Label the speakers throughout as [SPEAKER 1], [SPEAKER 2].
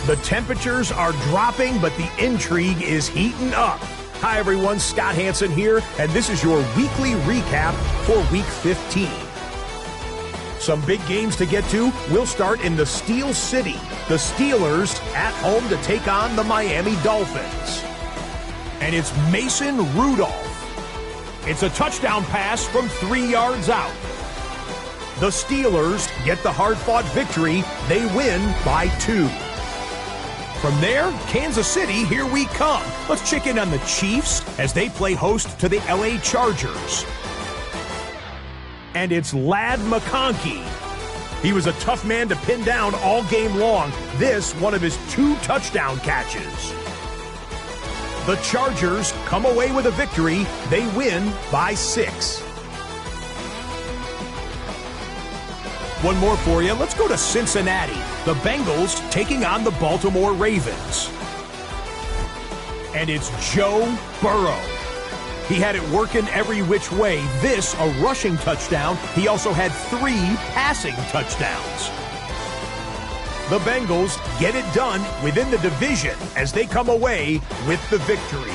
[SPEAKER 1] The temperatures are dropping, but the intrigue is heating up. Hi, everyone. Scott Hansen here, and this is your weekly recap for Week 15. Some big games to get to. We'll start in the Steel City. The Steelers at home to take on the Miami Dolphins. And it's Mason Rudolph. It's a touchdown pass from 3 yards out. The Steelers get the hard-fought victory. They win by 2. From there, Kansas City, here we come. Let's check in on the Chiefs as they play host to the LA Chargers. And it's Ladd McConkey. He was a tough man to pin down all game long. This, one of his 2 touchdown catches. The Chargers come away with a victory. They win by 6. One more for you. Let's go to Cincinnati. The Bengals taking on the Baltimore Ravens. And it's Joe Burrow. He had it working every which way. This, a rushing touchdown. He also had 3 passing touchdowns. The Bengals get it done within the division as they come away with the victory.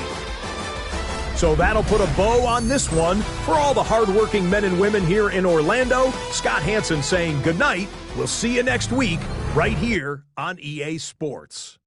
[SPEAKER 1] So that'll put a bow on this one. For all the hardworking men and women here in Orlando, Scott Hansen saying good night. We'll see you next week right here on EA Sports.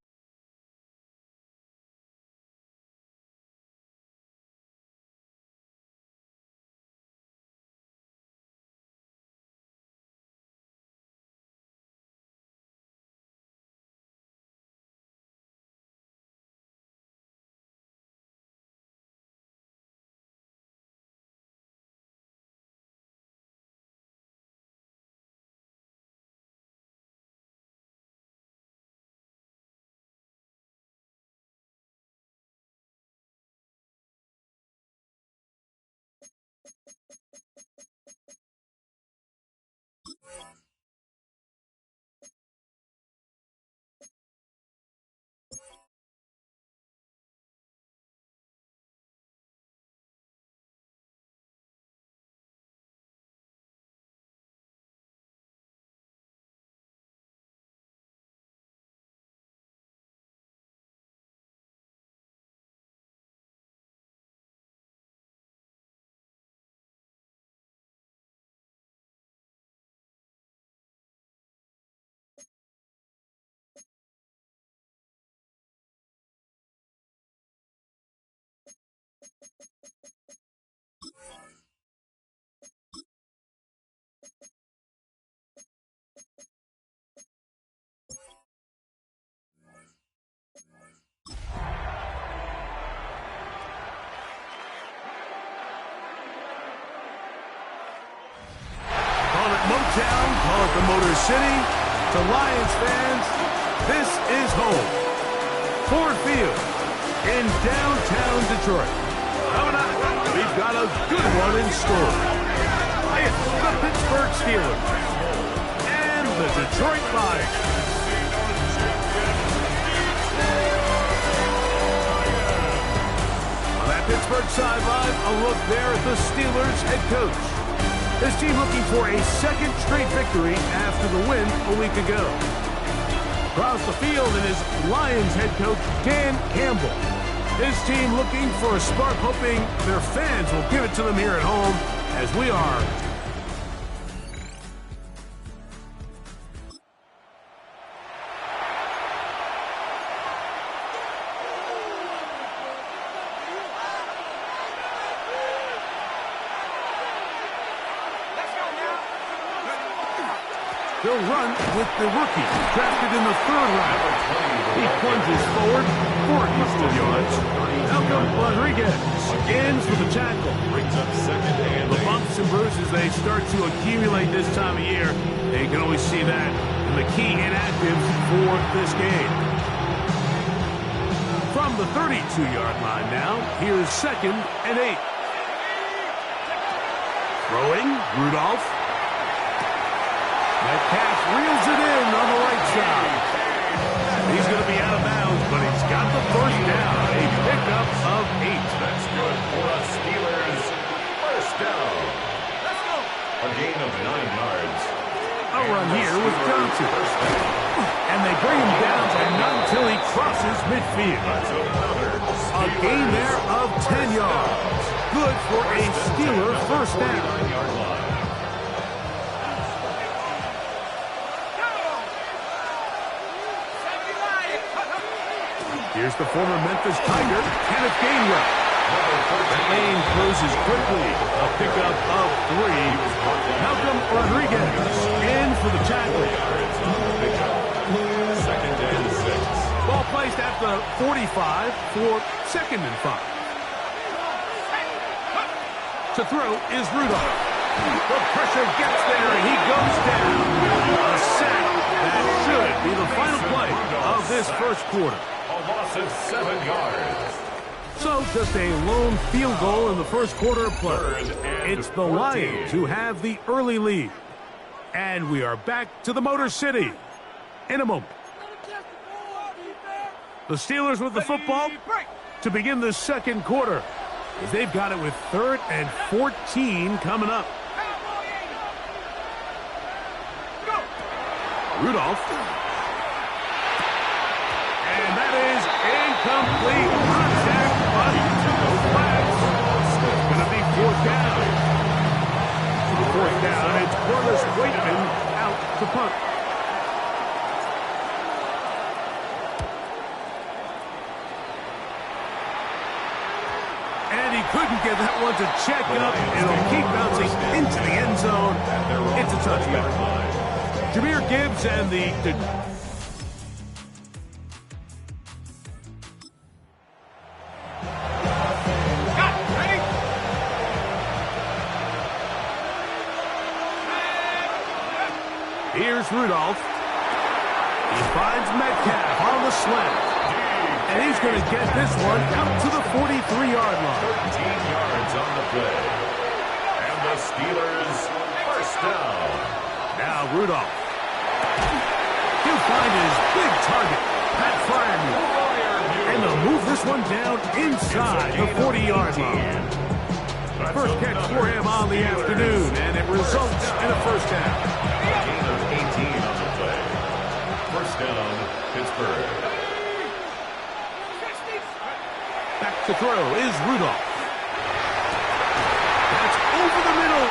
[SPEAKER 2] Motown, call it the Motor City. To Lions fans, this is home. Ford Field in downtown Detroit. Coming up, we've got a good one in store. It's the Pittsburgh Steelers and the Detroit Lions. On that Pittsburgh sideline, a look there at the Steelers head coach. His team looking for a second straight victory after the win a week ago. Across the field is Lions head coach Dan Campbell. His team looking for a spark, hoping their fans will give it to them here at home, as we are. He'll run with the rookie, drafted in the 3rd round. He plunges forward, 40 yards. Malcolm Rodriguez ends with a tackle. Brings up second and the bumps and bruises, they start to accumulate this time of year. You can always see that in the key inactives for this game. From the 32-yard line now, here's 2nd and 8. Throwing, Rudolph. Metcalf reels it in on the right side. He's going to be out of bounds, but he's got the first down. A pickup of 8.
[SPEAKER 3] That's good for the Steelers. First down. Let's go. A gain of 9 yards.
[SPEAKER 2] A run here with Johnson. And they bring him down, but not until he crosses midfield. A gain there of 10 yards. Good for a Steeler first down. Here's the former Memphis Tiger, Kenneth Gainwell. The lane closes quickly. A pickup of 3. Malcolm Rodriguez in for the tackle.
[SPEAKER 3] Second and 6.
[SPEAKER 2] Ball placed at the 45 for 2nd and 5. To throw is Rudolph. The pressure gets there, and he goes down. A sack. That should be the final play of this first quarter.
[SPEAKER 3] A loss of 7 yards.
[SPEAKER 2] So just a lone field goal in the first quarter of play. It's the Lions who have the early lead. And we are back to the Motor City in a moment. The Steelers with the football to begin the second quarter. They've got it with 3rd and 14 coming up. Rudolph. And that is incomplete. Contact, but no flags. It's going to be 4th down. 4th down, it's Corliss Waitman out to punt. And he couldn't get that one to check up. It'll keep bouncing into the end zone. It's a touchdown. Jahmyr Gibbs and the... Here's Rudolph. He finds Metcalf on the slant. And he's going to get this one out to the 43-yard line.
[SPEAKER 3] 13 yards on the play. And the Steelers first down.
[SPEAKER 2] Now Rudolph. He'll find his big target, Pat Fryermuth. And they'll move this one down inside the 40-yard line. First catch for him on the afternoon, and it results in a first down.
[SPEAKER 3] A gain of 18 on the play. First down, Pittsburgh.
[SPEAKER 2] Back to throw is Rudolph. That's over the middle.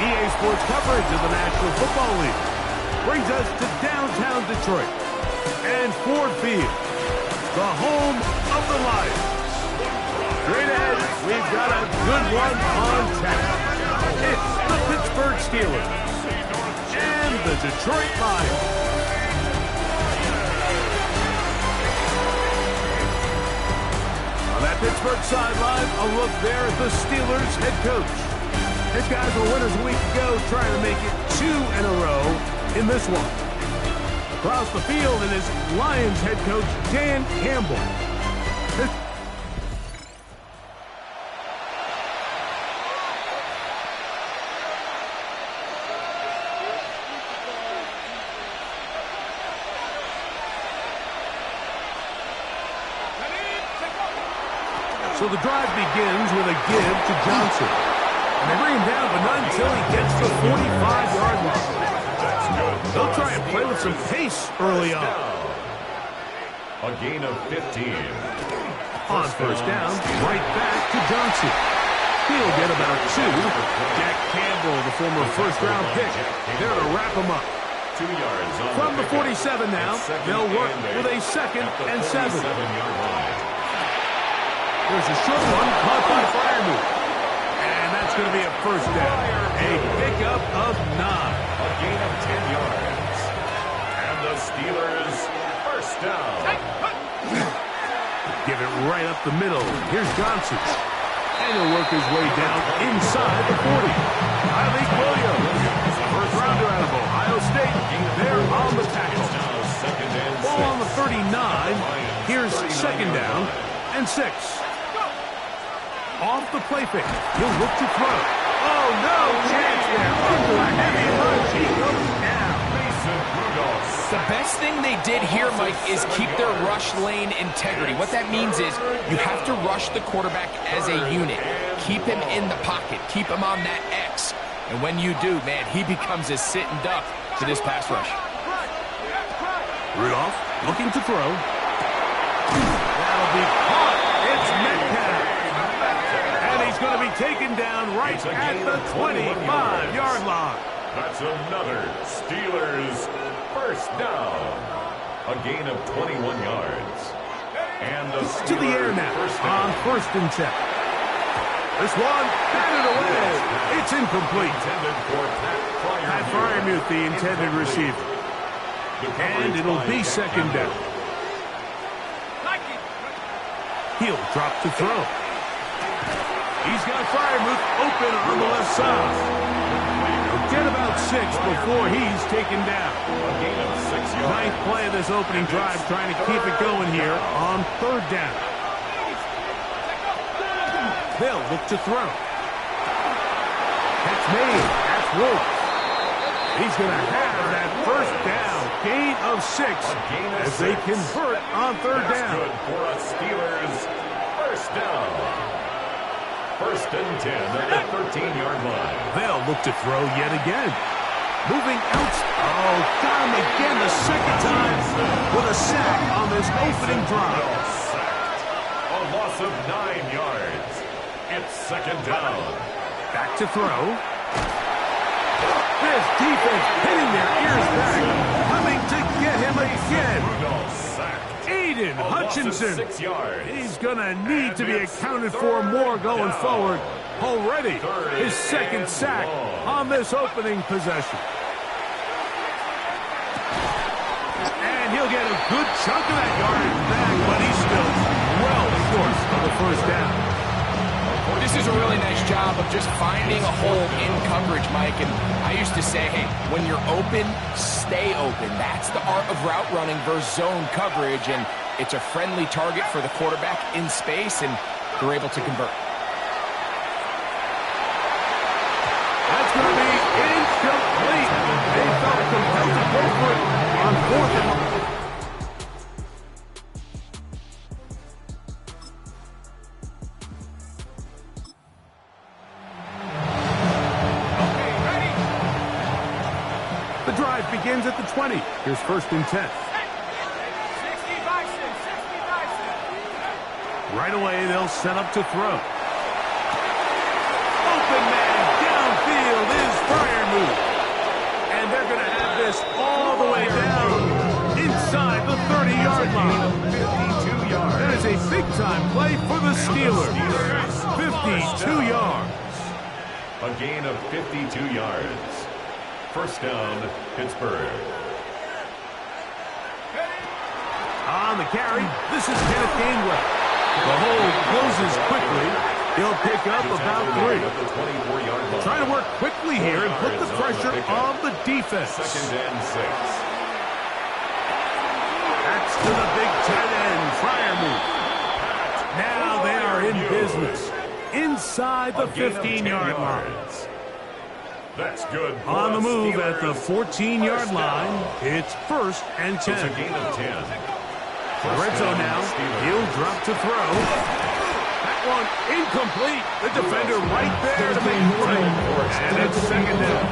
[SPEAKER 2] EA Sports coverage of the National Football League brings us to downtown Detroit and Ford Field, the home of the Lions. Straight ahead, we've got a good one on tap. It's the Pittsburgh Steelers and the Detroit Lions. On that Pittsburgh sideline, a look there at the Steelers head coach. His guys were winners a week ago, trying to make it 2 in a row in this one. Across the field, it is Lions head coach Dan Campbell. So the drive begins with a give to Johnson. And they bring him down, but not until he gets the 45-yard line. They'll try and play with some pace early on.
[SPEAKER 3] A gain of 15.
[SPEAKER 2] On first down, right back to Johnson. He'll get about 2. Jack Campbell, the former first-round pick, there to wrap him up.
[SPEAKER 3] 2 yards on
[SPEAKER 2] From the 47 now, they'll work with a 2nd and 7. There's a short one caught by Fryermuth. And that's going to be a first down. A pickup of 9.
[SPEAKER 3] A gain of 10 yards. And the Steelers first down.
[SPEAKER 2] Give it right up the middle. Here's Johnson. And he'll work his way down inside the 40. Malik Williams, first rounder out of Ohio State. They're on the tackle. Ball on the 39. Here's second down and 6. Off the play fake. He'll look to throw. Oh, no chance there. Into a heavy rush. He goes down.
[SPEAKER 4] The best thing they did here, Mike, is keep their rush lane integrity. What that means is you have to rush the quarterback as a unit. Keep him in the pocket. Keep him on that X. And when you do, man, he becomes a sitting duck to this pass rush.
[SPEAKER 2] Rudolph looking to throw. That'll be caught. It's Metcalf. And he's going to be taken down right at the 25-yard line.
[SPEAKER 3] That's another Steelers first down. A gain of 21 yards. And the
[SPEAKER 2] to the air now on first and 10. This one, batted away. It's incomplete. Pat Freiermuth, the intended receiver. And it'll be second down. He'll drop to throw. He's got Freiermuth open on the left side. He'll get about 6 before he's taken down. Ninth play of this opening drive, trying to keep it going here on third down. They'll look to throw. Catch made. That's Wolf. He's going to have that first down. Gain of 6 as they convert on third down.
[SPEAKER 3] Good for a Steelers first down. First and 10 at the 13-yard line.
[SPEAKER 2] They'll look to throw yet again. Moving out. Oh, got him again the second time with a sack on this opening drive.
[SPEAKER 3] A loss of 9 yards. It's second down.
[SPEAKER 2] Back to throw. This defense hitting their ears back. Coming to get him again. Aiden Hutchinson.
[SPEAKER 3] 6 yards.
[SPEAKER 2] He's going to need to be accounted for more going forward. Already his second sack on this opening possession. And he'll get a good chunk of that yardage back, but he's still well short of the first down.
[SPEAKER 4] This is a really nice job of just finding a hole in coverage, Mike. And I used to say, hey, when you're open, stay open. That's the art of route running versus zone coverage. And it's a friendly target for the quarterback in space, and they're able to convert.
[SPEAKER 2] That's going to be incomplete. They felt compelled to go for it on fourth and 1. The drive begins at the 20. Here's first and 10. Right away, they'll set up to throw. Open man downfield is Freiermuth. And they're going to have this all the way down inside the 30-yard line.
[SPEAKER 3] 52 yards.
[SPEAKER 2] That is a big-time play for the Steelers. 52 yards.
[SPEAKER 3] A gain of 52 yards. First down, Pittsburgh.
[SPEAKER 2] On the carry, this is Kenneth Gainwell. The hole closes quickly. He'll pick up about 3. Trying to work quickly here and put the pressure on the defense.
[SPEAKER 3] Second and 6.
[SPEAKER 2] That's to the big tight end, Freiermuth. Now they are in business inside the 15-yard line.
[SPEAKER 3] That's good.
[SPEAKER 2] On the move at the 14-yard line, it's first and 10.
[SPEAKER 3] It's a gain of 10.
[SPEAKER 2] Red zone now. He'll drop to throw. That one incomplete. The defender right there to make the play. And it's second down.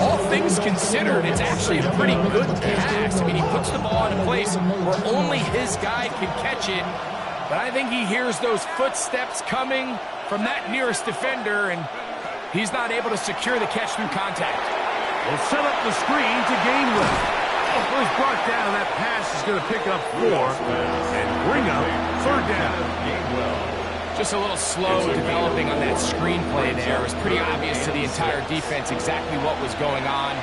[SPEAKER 4] All things considered, it's actually a pretty good pass. I mean, he puts the ball in a place where only his guy can catch it. But I think he hears those footsteps coming from that nearest defender, and he's not able to secure the catch through contact.
[SPEAKER 2] We'll set up the screen to Gainwell. Well, he's brought down. That pass is going to pick up 4 and bring up third down.
[SPEAKER 4] Just a little slow developing on that screenplay there. It was pretty obvious to the entire defense exactly what was going on.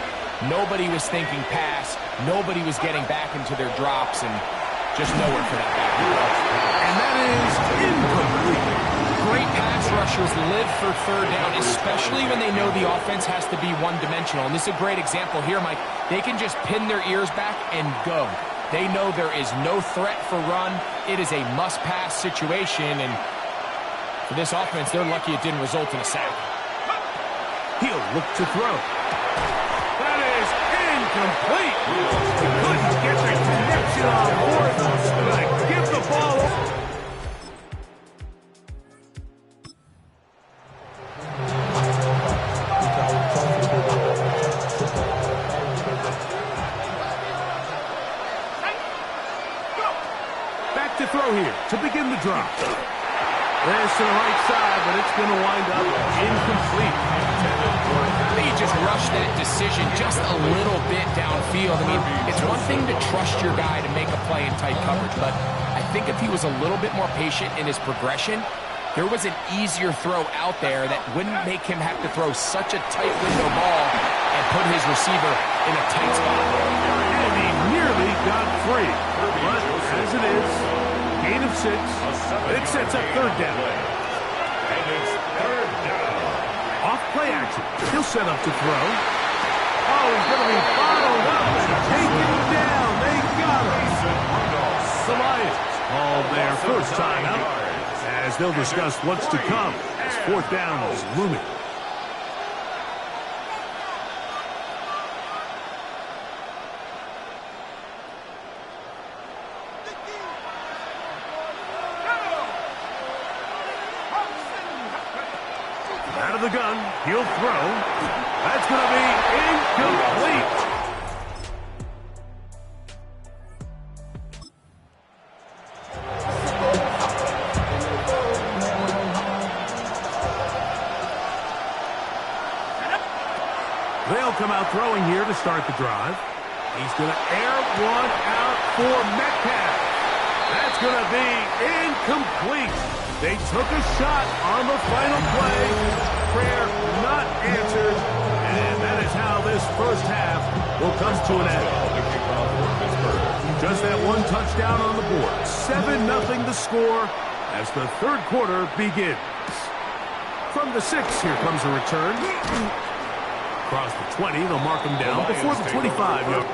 [SPEAKER 4] Nobody was thinking pass. Nobody was getting back into their drops, and just nowhere for that back.
[SPEAKER 2] And that is incomplete.
[SPEAKER 4] great pass rushers live for third down, especially when they know the offense has to be one-dimensional. And this is a great example here, Mike. They can just pin their ears back and go. They know there is no threat for run. It is a must-pass situation, and for this offense, they're lucky it didn't result in a sack.
[SPEAKER 2] He'll look to throw. That is incomplete. He couldn't get the connection on board. Give the ball. Back to throw here to begin the drop. There's to the right side, but it's going to wind up incomplete.
[SPEAKER 4] He just rushed that decision just a little bit downfield. I mean, it's one thing to trust your guy to make a play in tight coverage, but I think if he was a little bit more patient in his progression, there was an easier throw out there that wouldn't make him have to throw such a tight window ball and put his receiver in a tight spot.
[SPEAKER 2] And he nearly got free. But as it is, gain of 6. It sets up third down.
[SPEAKER 3] And it's third down.
[SPEAKER 2] Off play action. He'll set up to throw. Oh, he's going to be bottled up and taken down. They got him. The Lions called their first time out as they'll discuss what's to come as fourth down is looming. Out of the gun, he'll throw. That's going to be incomplete. They'll come out throwing here to start the drive. He's going to air one out for Metcalf. That's going to be incomplete. They took a shot on the final play. Prayer not answered. And that is how this first half will come to an end. Just that one touchdown on the board. 7-0 the score as the third quarter begins. From the 6, here comes a return. Across the 20, they'll mark him down before the 25-yard.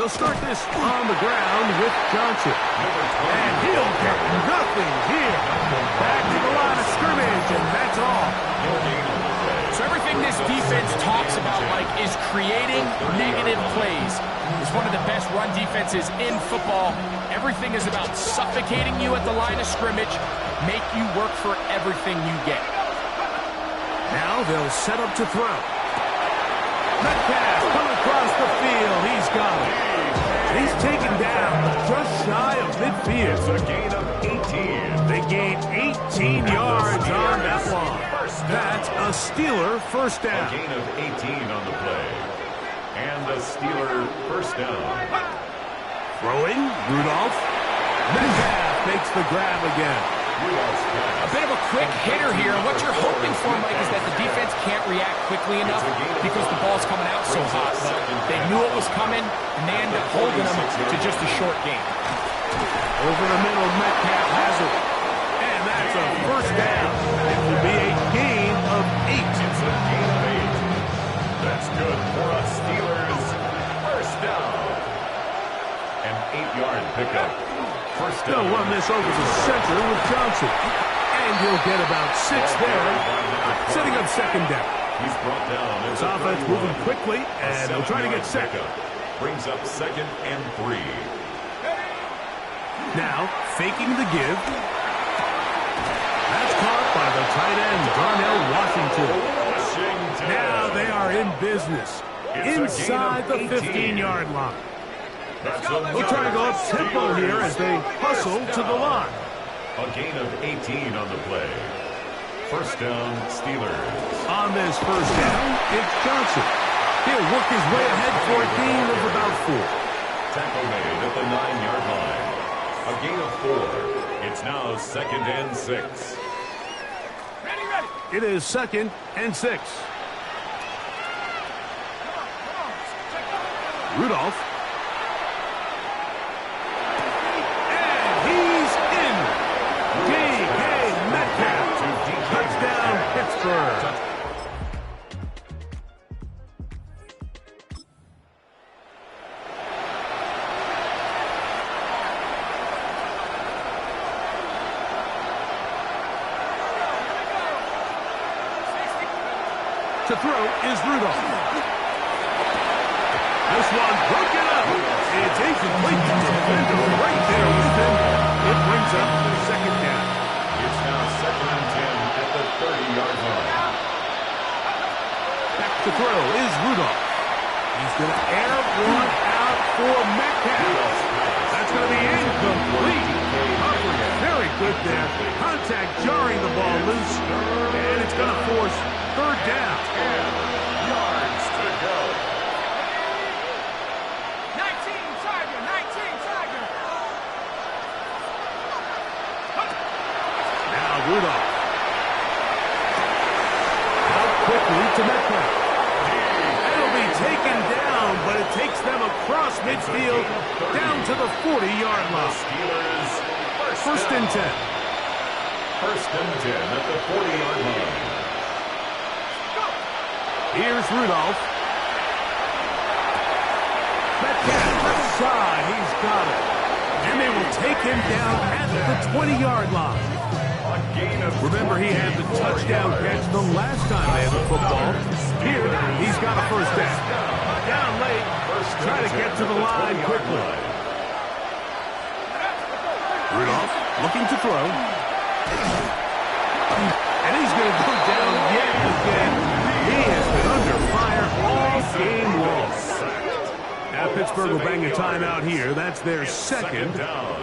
[SPEAKER 2] They'll start this on the ground with Johnson. And he'll get nothing here. Back to the line of scrimmage, and that's all.
[SPEAKER 4] So everything this defense talks about, Mike, is creating negative plays. It's one of the best run defenses in football. Everything is about suffocating you at the line of scrimmage, make you work for everything you get.
[SPEAKER 2] Now they'll set up to throw. Metcalf coming across the field. He's got it. He's taken down just shy of midfield.
[SPEAKER 3] It's a gain of 18.
[SPEAKER 2] They gain 18 yards on that one. That's a Steeler first down.
[SPEAKER 3] A gain of 18 on the play. And a Steeler first down.
[SPEAKER 2] Throwing, Rudolph. Metcalf makes the grab again.
[SPEAKER 4] A bit of a quick hitter here. What you're hoping for, Mike, is that the defense can't react quickly enough because the ball's coming out so hot. But they knew it was coming, and they end up holding them to just a short game.
[SPEAKER 2] Over the middle, Metcalf has it. And that's a first down. It will be a gain of 8.
[SPEAKER 3] It's a gain of 8. That's good for a Steelers first down. An 8-yard pickup. First down.
[SPEAKER 2] They'll run this over the center with Johnson. And he'll get about 6 there, setting up second down.
[SPEAKER 3] He's brought down.
[SPEAKER 2] This offense moving quickly, and they'll try to get second.
[SPEAKER 3] Brings up 2nd and 3.
[SPEAKER 2] Now, faking the give. That's caught by the tight end, Darnell Washington. Now they are in business. Inside the 15-yard line. They'll try to go up tempo here as they hustle to the line.
[SPEAKER 3] A gain of 18 on the play. First down, Steelers.
[SPEAKER 2] On this first down, it's Johnson. He'll work his way ahead for a gain of about 4.
[SPEAKER 3] Tackle made at the 9-yard line. A A gain of 4. It's now 2nd and 6.
[SPEAKER 2] It is 2nd and 6. Rudolph. And he's in. D.K. Metcalf. Touchdown, Pittsburgh. To throw is Rudolph. This one broken up. It's incomplete. Defender right there with him. It brings up the 2nd down.
[SPEAKER 3] It's now 2nd and 10 at the 30-yard line.
[SPEAKER 2] Back to throw is Rudolph. He's going to air one out for Metcalf. That's going to be incomplete. Coverage very good there. Contact jarring the ball loose. And it's going to force 3rd down.
[SPEAKER 3] 10 yards to go.
[SPEAKER 5] 19 Tiger, 19 Tiger.
[SPEAKER 2] Now Rudolph. Out quickly to Metcalf. It'll be taken down, but it takes them across midfield down to the 40-yard line.
[SPEAKER 3] Steelers
[SPEAKER 2] 1st and 10.
[SPEAKER 3] 1st and 10 at the 40-yard line.
[SPEAKER 2] Here's Rudolph. Metcalf left side. He's got it. And they will take him down at the 20-yard line. Remember, he had the touchdown catch the last time they had the football. Here, he's got a 1st down. Down late. Try to get to the line quickly. Rudolph looking to throw. And he's going to go down yet again. He has been under fire all game long. Now Pittsburgh will bang a timeout here. That's their 2nd.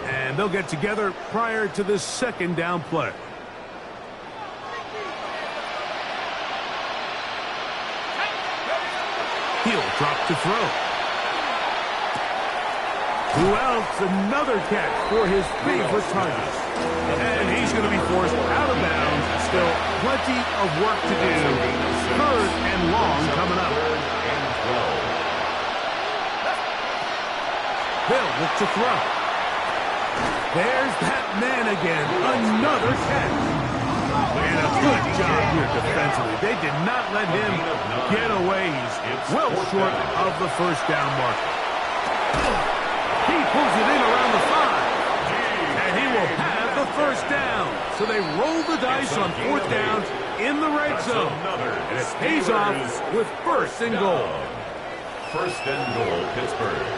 [SPEAKER 2] And they'll get together prior to this 2nd down play. He'll drop to throw. Who else? Another catch for his favorite target. And he's going to be forced out of bounds. Still plenty of work to do. 3rd and long coming up. They'll look to throw. There's that man again. Another catch. And a good job here defensively. They did not let him get away. He's well short of the 1st down marker. He pulls it in around the 5. And he will have the 1st down. So they roll the dice on 4th down in the red zone. And it pays off with 1st and goal.
[SPEAKER 3] 1st and goal, Pittsburgh.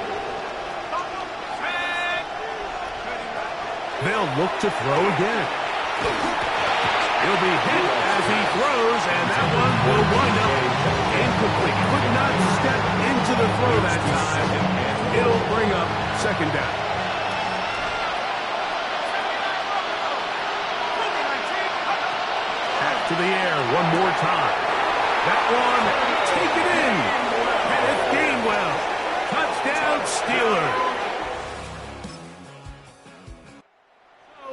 [SPEAKER 2] They'll look to throw again. He'll be hit as he throws, and that one will wind up incomplete. Could not step into the throw that time. It'll bring up 2nd down. Back to the air one more time. That one, take it in. Kenneth Gainwell. Touchdown, Steelers.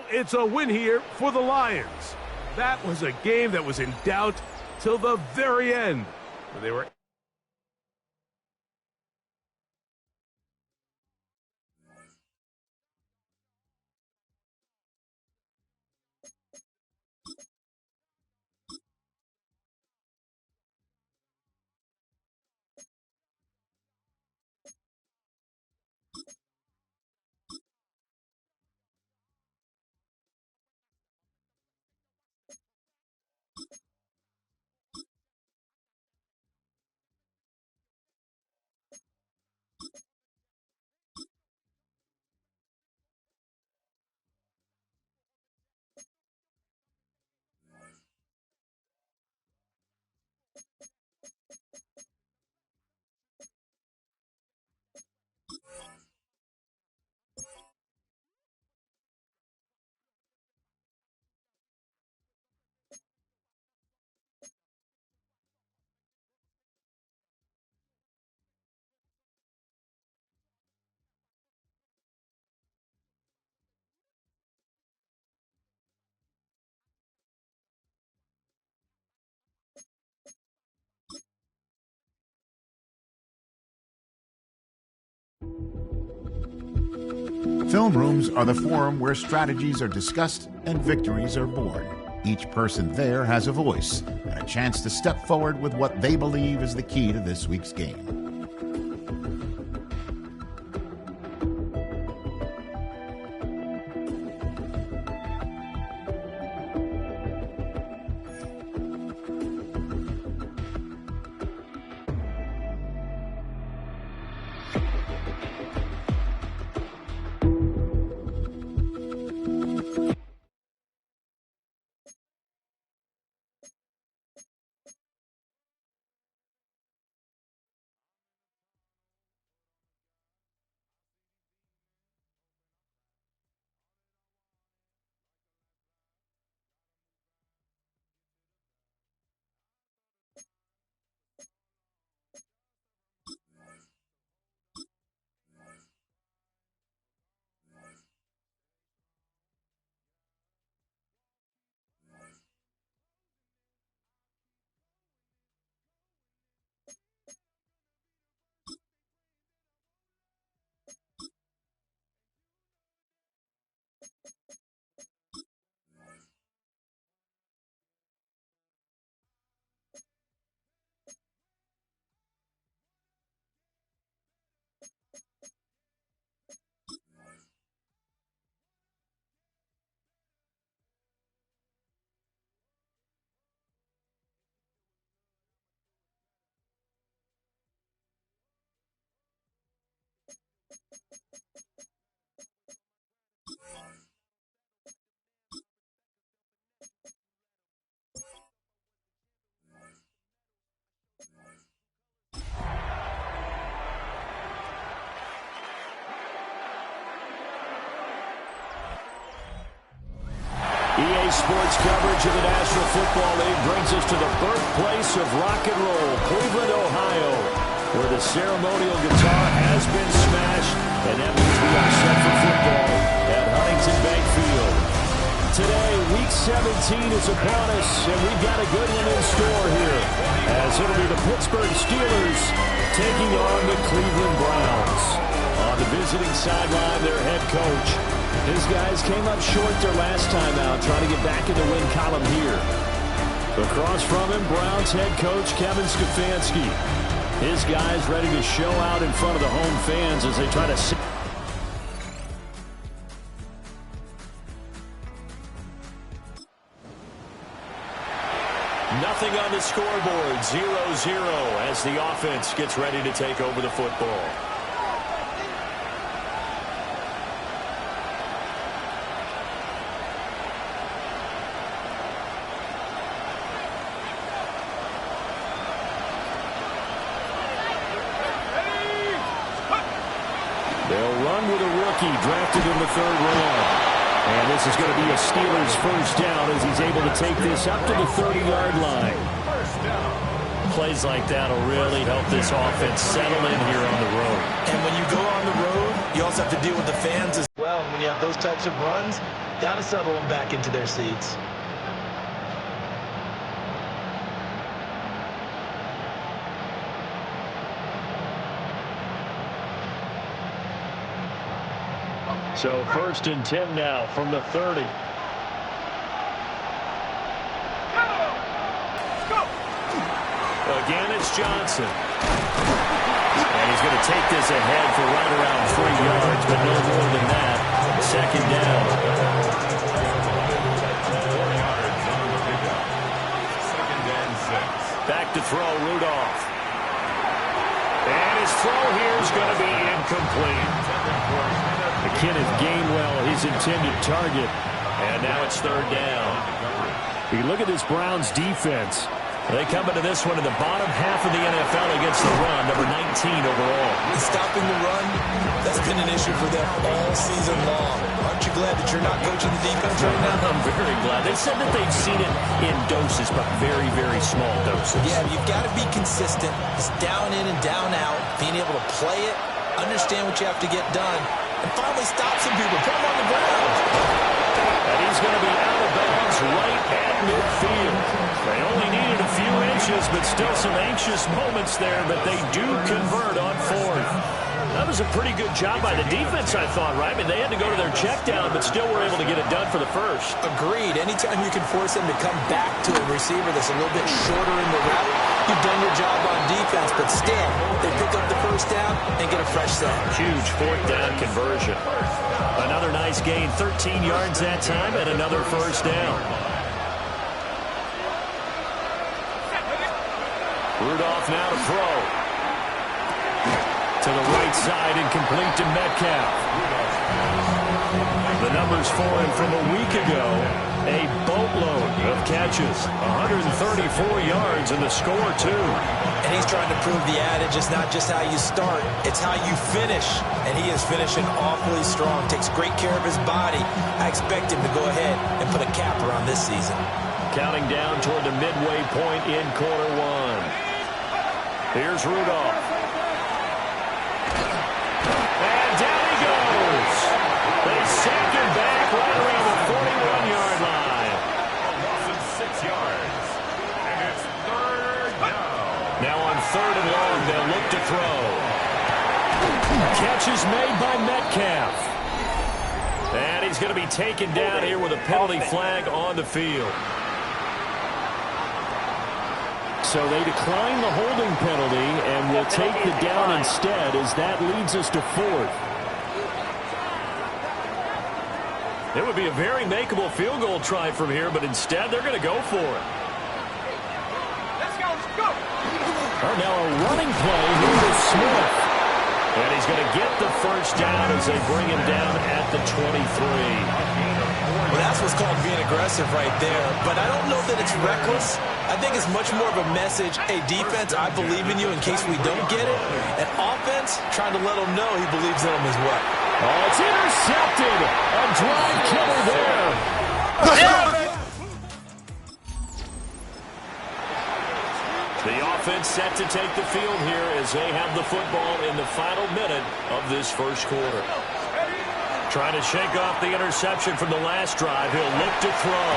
[SPEAKER 2] It's a win here for the Lions. That was a game that was in doubt till the very end. They were
[SPEAKER 6] Film rooms are the forum where strategies are discussed and victories are born. Each person there has a voice and a chance to step forward with what they believe is the key to this week's game.
[SPEAKER 7] EA Sports coverage of the National Football League brings us to the birthplace of rock and roll, Cleveland, Ohio, where the ceremonial guitar has been smashed, and that means we are set for football at Huntington Bank Field. Today, Week 17 is upon us, and we've got a good one in store here, as it'll be the Pittsburgh Steelers taking on the Cleveland Browns. On the visiting sideline, their head coach. His guys came up short their last time out, trying to get back in the win column here. Across from him, Browns head coach Kevin Stefanski. His guys ready to show out in front of the home fans as they try to... Nothing on the scoreboard, 0-0 as the offense gets ready to take over the football. They'll run with a rookie drafted in the 3rd round. And this is going to be a Steelers first down as he's able to take this up to the 30-yard line. Plays like that will really help this offense settle in here on the road.
[SPEAKER 8] And when you go on the road, you also have to deal with the fans as well. And when you have those types of runs, got to settle them back into their seats.
[SPEAKER 7] So 1st and 10 now from the 30. Again, it's Johnson. And he's going to take this ahead for right around 3 yards, but no more than that. 2nd down.
[SPEAKER 3] 4 yards on the pickup. 2nd and 6.
[SPEAKER 7] Back to throw, Rudolph. And his throw here is going to be incomplete. McKinnon Gainwell, his intended target. And now it's 3rd down. You look at this Browns defense. They come into this one in the bottom half of the NFL against the run, number 19 overall.
[SPEAKER 8] And stopping the run, that's been an issue for them all season long. Aren't you glad that you're not coaching the defense right now?
[SPEAKER 7] I'm very glad. They said that they've seen it in doses, but very, very small doses.
[SPEAKER 8] Yeah, you've got to be consistent. It's down in and down out, being able to play it, understand what you have to get done, and finally stop some people, put them on the ground.
[SPEAKER 7] And he's going to be out of bounds right at midfield. They only needed a few inches, but still some anxious moments there, but they do convert on 4th. That was a pretty good job by the defense, I thought, right? I mean, they had to go to their check down, but still were able to get it done for the first.
[SPEAKER 8] Agreed. Anytime you can force them to come back to a receiver that's a little bit shorter in the route, you've done your job on defense, but still, they pick up the first down and get a fresh set.
[SPEAKER 7] Huge fourth down conversion. Another nice gain, 13 yards that time, and another first down. Rudolph now to throw. To the right side and complete to Metcalf. The numbers for him from a week ago, a boatload of catches, 134 yards, and the score, too.
[SPEAKER 8] And he's trying to prove the adage is not just how you start, it's how you finish. And he is finishing awfully strong, takes great care of his body. I expect him to go ahead and put a capper on this season.
[SPEAKER 7] Counting down toward the midway point in quarter one. Here's Rudolph. And down he goes. They sack him back right around the 41-yard line.
[SPEAKER 3] Loss of 6 yards. And it's third down.
[SPEAKER 7] Now on third and long, they'll look to throw. Catch is made by Metcalf. And he's going to be taken down here with a penalty flag on the field. So they decline the holding penalty and will take the down instead, as that leads us to fourth. It would be a very makeable field goal try from here, but instead they're going to go for it.
[SPEAKER 5] Let's go, let's go.
[SPEAKER 7] Oh, now a running play here with Smith. And he's going to get the first down as they bring him down at the 23.
[SPEAKER 8] Well, that's what's called being aggressive right there. But I don't know that it's reckless. I think it's much more of a message. Hey, defense, I believe in you in case we don't get it. And offense, trying to let them know he believes in them as well.
[SPEAKER 7] Oh, it's intercepted. A drive killer there. The offense set to take the field here as they have the football in the final minute of this first quarter. Trying to shake off the interception from the last drive. He'll look to throw.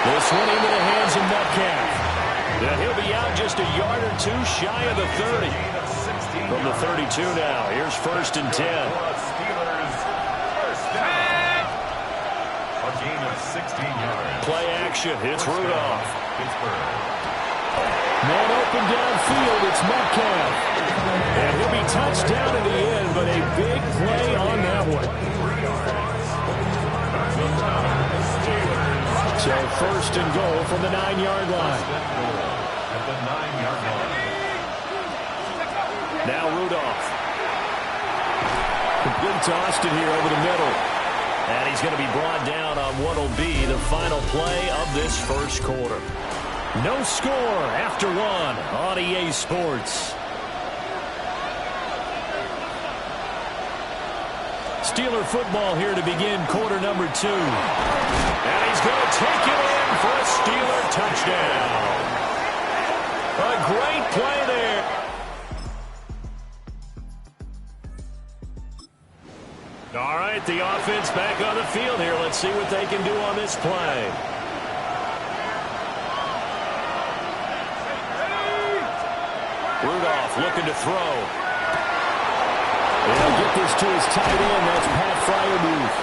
[SPEAKER 7] This one into the hands of Metcalf. And he'll be out just a yard or two shy of the 30. From the 32 now. Here's first and 10.
[SPEAKER 3] Steelers first down. A gain of 16 yards.
[SPEAKER 7] Play action. It's Rudolph.
[SPEAKER 3] Pittsburgh.
[SPEAKER 7] Man open downfield. It's Metcalf. And he'll be touched down in the end, but a big play on that one. So first and goal from the 9-yard line.
[SPEAKER 3] At the 9-yard line.
[SPEAKER 7] Now Rudolph. Complete to Austin here over the middle. And he's going to be brought down on what will be the final play of this first quarter. No score after one on EA Sports. Steeler football here to begin quarter number 2. And he's going to take it in for a Steeler touchdown. A great play there. All right, the offense back on the field here. Let's see what they can do on this play. Rudolph looking to throw. He'll get this to his tight end. That's Pat Fryermuth.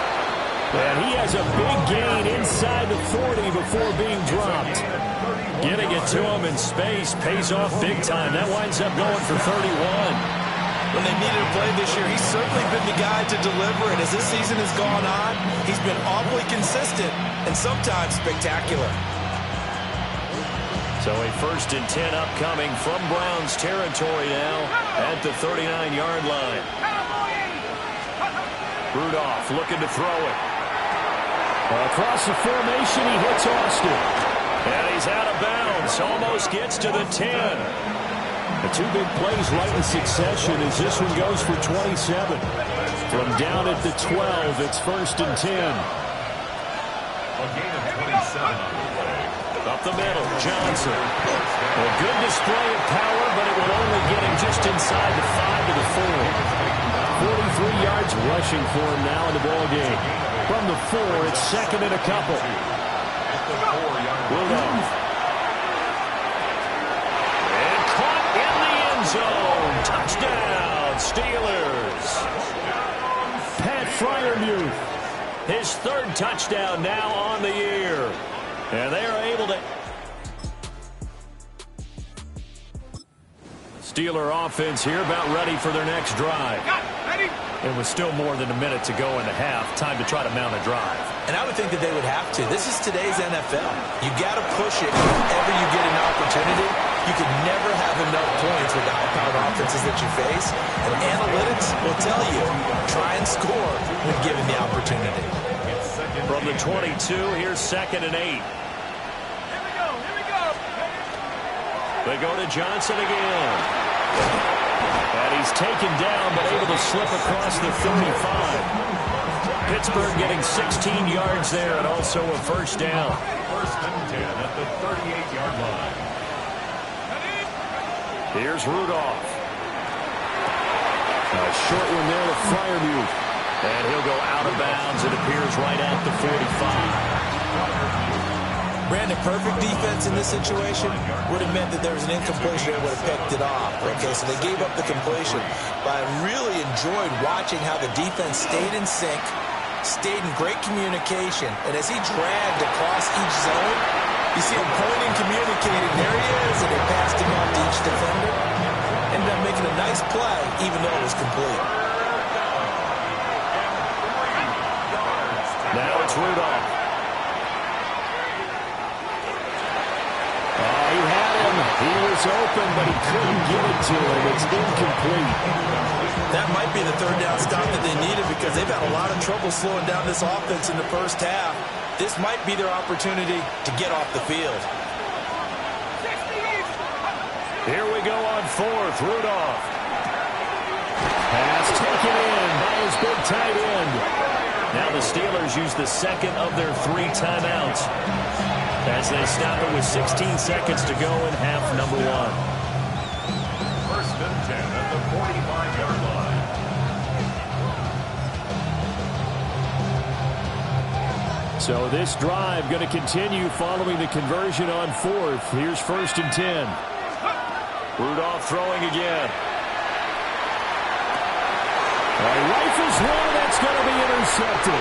[SPEAKER 7] And he has a big gain inside the 40 before being dropped. Getting it to him in space pays off big time. That winds up going for 31.
[SPEAKER 8] When they needed a play this year, he's certainly been the guy to deliver it. As this season has gone on, he's been awfully consistent and sometimes spectacular.
[SPEAKER 7] So a first and 10 upcoming from Browns territory now at the 39-yard line. Rudolph looking to throw it. Across the formation, he hits Austin. And he's out of bounds. Almost gets to the 10. The two big plays right in succession as this one goes for 27. From down at the 12, it's first and 10.
[SPEAKER 3] A gain of 27.
[SPEAKER 7] Up the middle, Johnson. A good display of power, but it will only get him just inside the 5 to the 4. 43 yards rushing for him now in the ballgame. From the 4, it's second and a couple. Rudolph. And caught in the end zone. Touchdown, Steelers. His third touchdown now on the year. And they are able to... Steeler offense here about ready for their next drive. And with still more than a minute to go in the half, time to try to mount a drive.
[SPEAKER 8] And I would think that they would have to. This is today's NFL. You got to push it whenever you get an opportunity. You can never have enough points with the high-powered offenses that you face. And analytics will tell you, try and score when given the opportunity.
[SPEAKER 7] From the 22, here's 2nd and 8. They go to Johnson again. And he's taken down, but able to slip across the 35. Pittsburgh getting 16 yards there and also a first down.
[SPEAKER 3] 1st and 10 at the 38-yard line.
[SPEAKER 7] Here's Rudolph. A short one there to Freiermuth. And he'll go out of bounds. It appears right at the 45.
[SPEAKER 8] Brandon, perfect defense in this situation would have meant that there was an incompletion that would have picked it off. Okay, so they gave up the completion. But I really enjoyed watching how the defense stayed in sync, stayed in great communication. And as he dragged across each zone, you see him pointing, communicating. There he is, and they passed him off to each defender. Ended up making a nice play, even though it was complete.
[SPEAKER 7] Now it's Rudolph. He had him. He was open, but he couldn't get it to him. It's incomplete.
[SPEAKER 8] That might be the third down stop that they needed because they've had a lot of trouble slowing down this offense in the first half. This might be their opportunity to get off the field.
[SPEAKER 7] Here we go on 4th. Rudolph. Pass taken in by his big tight end. Now the Steelers use the second of their 3 timeouts as they stop it with 16 seconds to go in half number 1.
[SPEAKER 3] 1st and 10 at the 45-yard line.
[SPEAKER 7] So this drive going to continue following the conversion on 4th. Here's 1st and 10. Rudolph throwing again. Rifles one, that's going to be intercepted.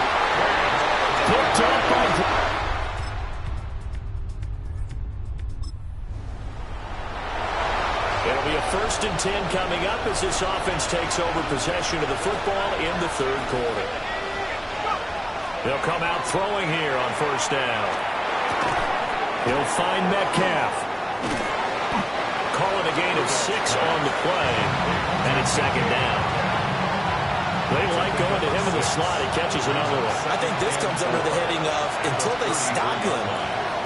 [SPEAKER 7] Picked up by... It'll be a 1st and 10 coming up as this offense takes over possession of the football in the 3rd quarter. They'll come out throwing here on 1st down. He'll find Metcalf. Calling a gain of 6 on the play, and it's 2nd down. They like going to him in the slot. He catches another one.
[SPEAKER 8] I think this comes under the heading of until they stop him,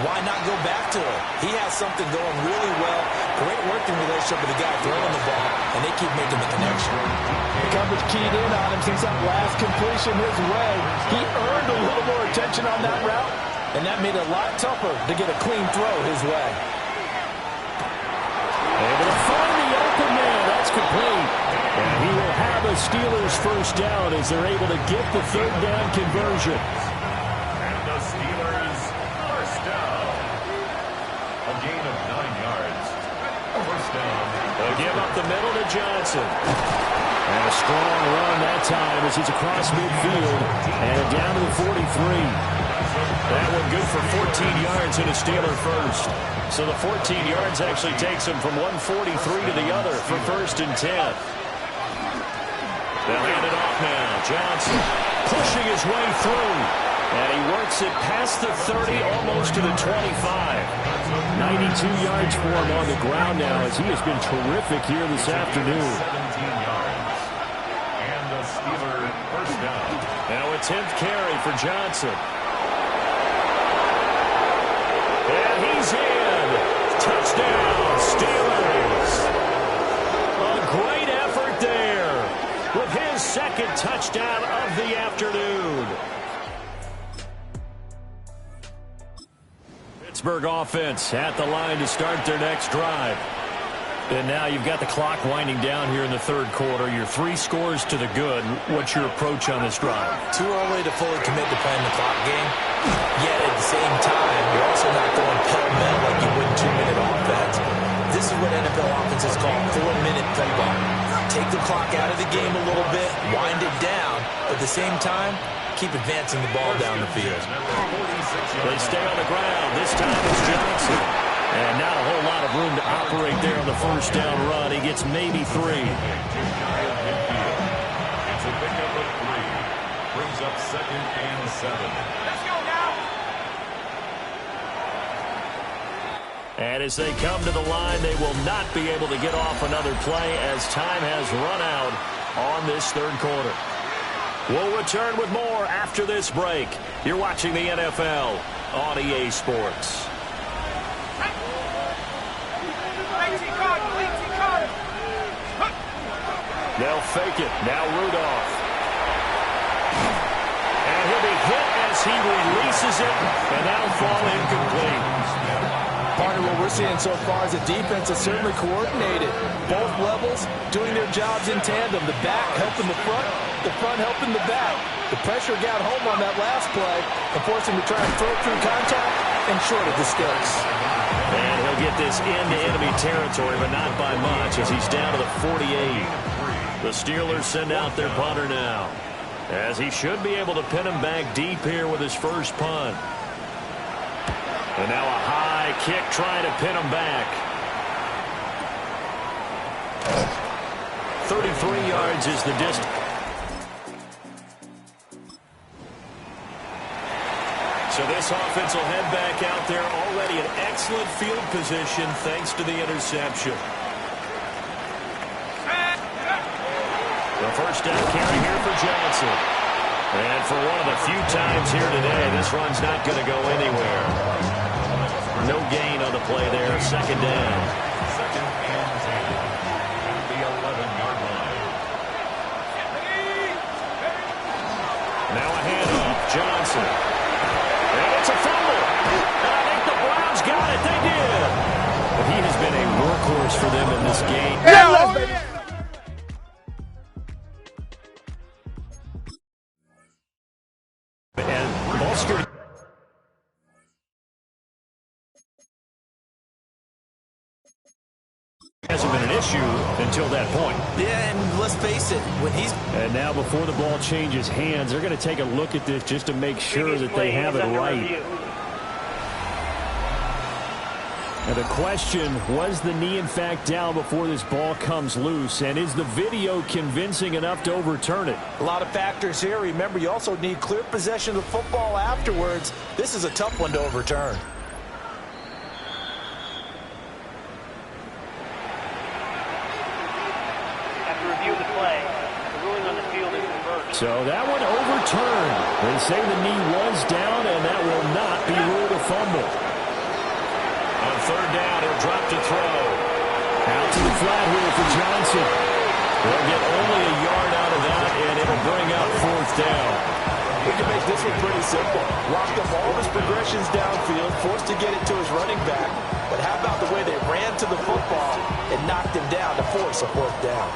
[SPEAKER 8] why not go back to him? He has something going really well. Great working relationship with the guy throwing the ball, and they keep making the connection.
[SPEAKER 9] The coverage keyed in on him since that last completion his way. He earned a little more attention on that route, and that made it a lot tougher to get a clean throw his way.
[SPEAKER 7] Able to find the open man. That's complete. And he will have a Steelers first down as they're able to get the 3rd down conversion.
[SPEAKER 3] And the Steelers first down. A gain of 9 yards. First down.
[SPEAKER 7] They'll give up the middle to Johnson. And a strong run that time as he's across midfield and down to the 43. That one good for 14 yards in a Steeler first. So the 14 yards actually takes him from 143 to the other for 1st and 10. They'll hand it off now. Johnson pushing his way through. And he works it past the 30, almost to the 25. 92 yards for him on the ground now as he has been terrific here this afternoon.
[SPEAKER 3] 17 yards. And the Steeler first down.
[SPEAKER 7] Now a 10th carry for Johnson. And he's in. Touchdown, Steelers. A great effort there with his 2nd touchdown of the afternoon. Pittsburgh offense at the line to start their next drive. And now you've got the clock winding down here in the 3rd quarter. Your 3 scores to the good. What's your approach on this drive?
[SPEAKER 8] Too early to fully commit to playing the clock game. Yet at the same time, you're also not going pell-mell like you would in 2-minute offense. This is what NFL offenses call 4-minute football. Take the clock out of the game a little bit, wind it down, but at the same time, keep advancing the ball down the field.
[SPEAKER 7] They stay on the ground. This time it's Johnson. And not a whole lot of room to operate there on the first down run. He gets maybe 3.
[SPEAKER 3] It's a pickup of 3. Brings up 2nd and 7.
[SPEAKER 5] Let's go now.
[SPEAKER 7] And as they come to the line, they will not be able to get off another play as time has run out on this third quarter. We'll return with more after this break. You're watching the NFL on EA Sports. They'll fake it. Now Rudolph. And he'll be hit as he releases it, and that'll fall incomplete.
[SPEAKER 9] Part of what we're seeing so far is the defense is certainly coordinated. Both levels doing their jobs in tandem. The back helping the front helping the back. The pressure got home on that last play and forced him to try and throw through contact and short of the sticks.
[SPEAKER 7] And he'll get this into enemy territory, but not by much as he's down to the 48. The Steelers send out their punter now, as he should be able to pin him back deep here with his first punt. And now a high kick trying to pin him back. 33 yards is the distance. So this offense will head back out there, already in excellent field position thanks to the interception. The first down carry here for Johnson. And for one of the few times here today, this run's not going to go anywhere. No gain on the play there. 2nd down.
[SPEAKER 3] 2nd and 10. At the 11-yard line.
[SPEAKER 7] Now a handoff. Johnson. And it's a fumble. And I think the Browns got it. They did. But he has been a workhorse for them in this game. And ball security hasn't been an issue until that point.
[SPEAKER 8] Yeah, and let's face it, when he's...
[SPEAKER 7] And now before the ball changes hands, they're going to take a look at this just to make sure that they have it right. And the question, was the knee in fact down before this ball comes loose? And is the video convincing enough to overturn it?
[SPEAKER 9] A lot of factors here. Remember, you also need clear possession of the football afterwards. This is a tough one to overturn.
[SPEAKER 5] After review of the play, the ruling on the field is reversed.
[SPEAKER 7] So that one overturned. They say the knee was down, and that will not be ruled a fumble. On 3rd down, he'll drop to throw. Out to the flat here for Johnson. They'll get only a yard out of that, and it'll bring up 4th down.
[SPEAKER 9] We can make this one pretty simple. Locked up all of his progressions downfield, forced to get it to his running back. But how about the way they ran to the football and knocked him down to force a 4th down?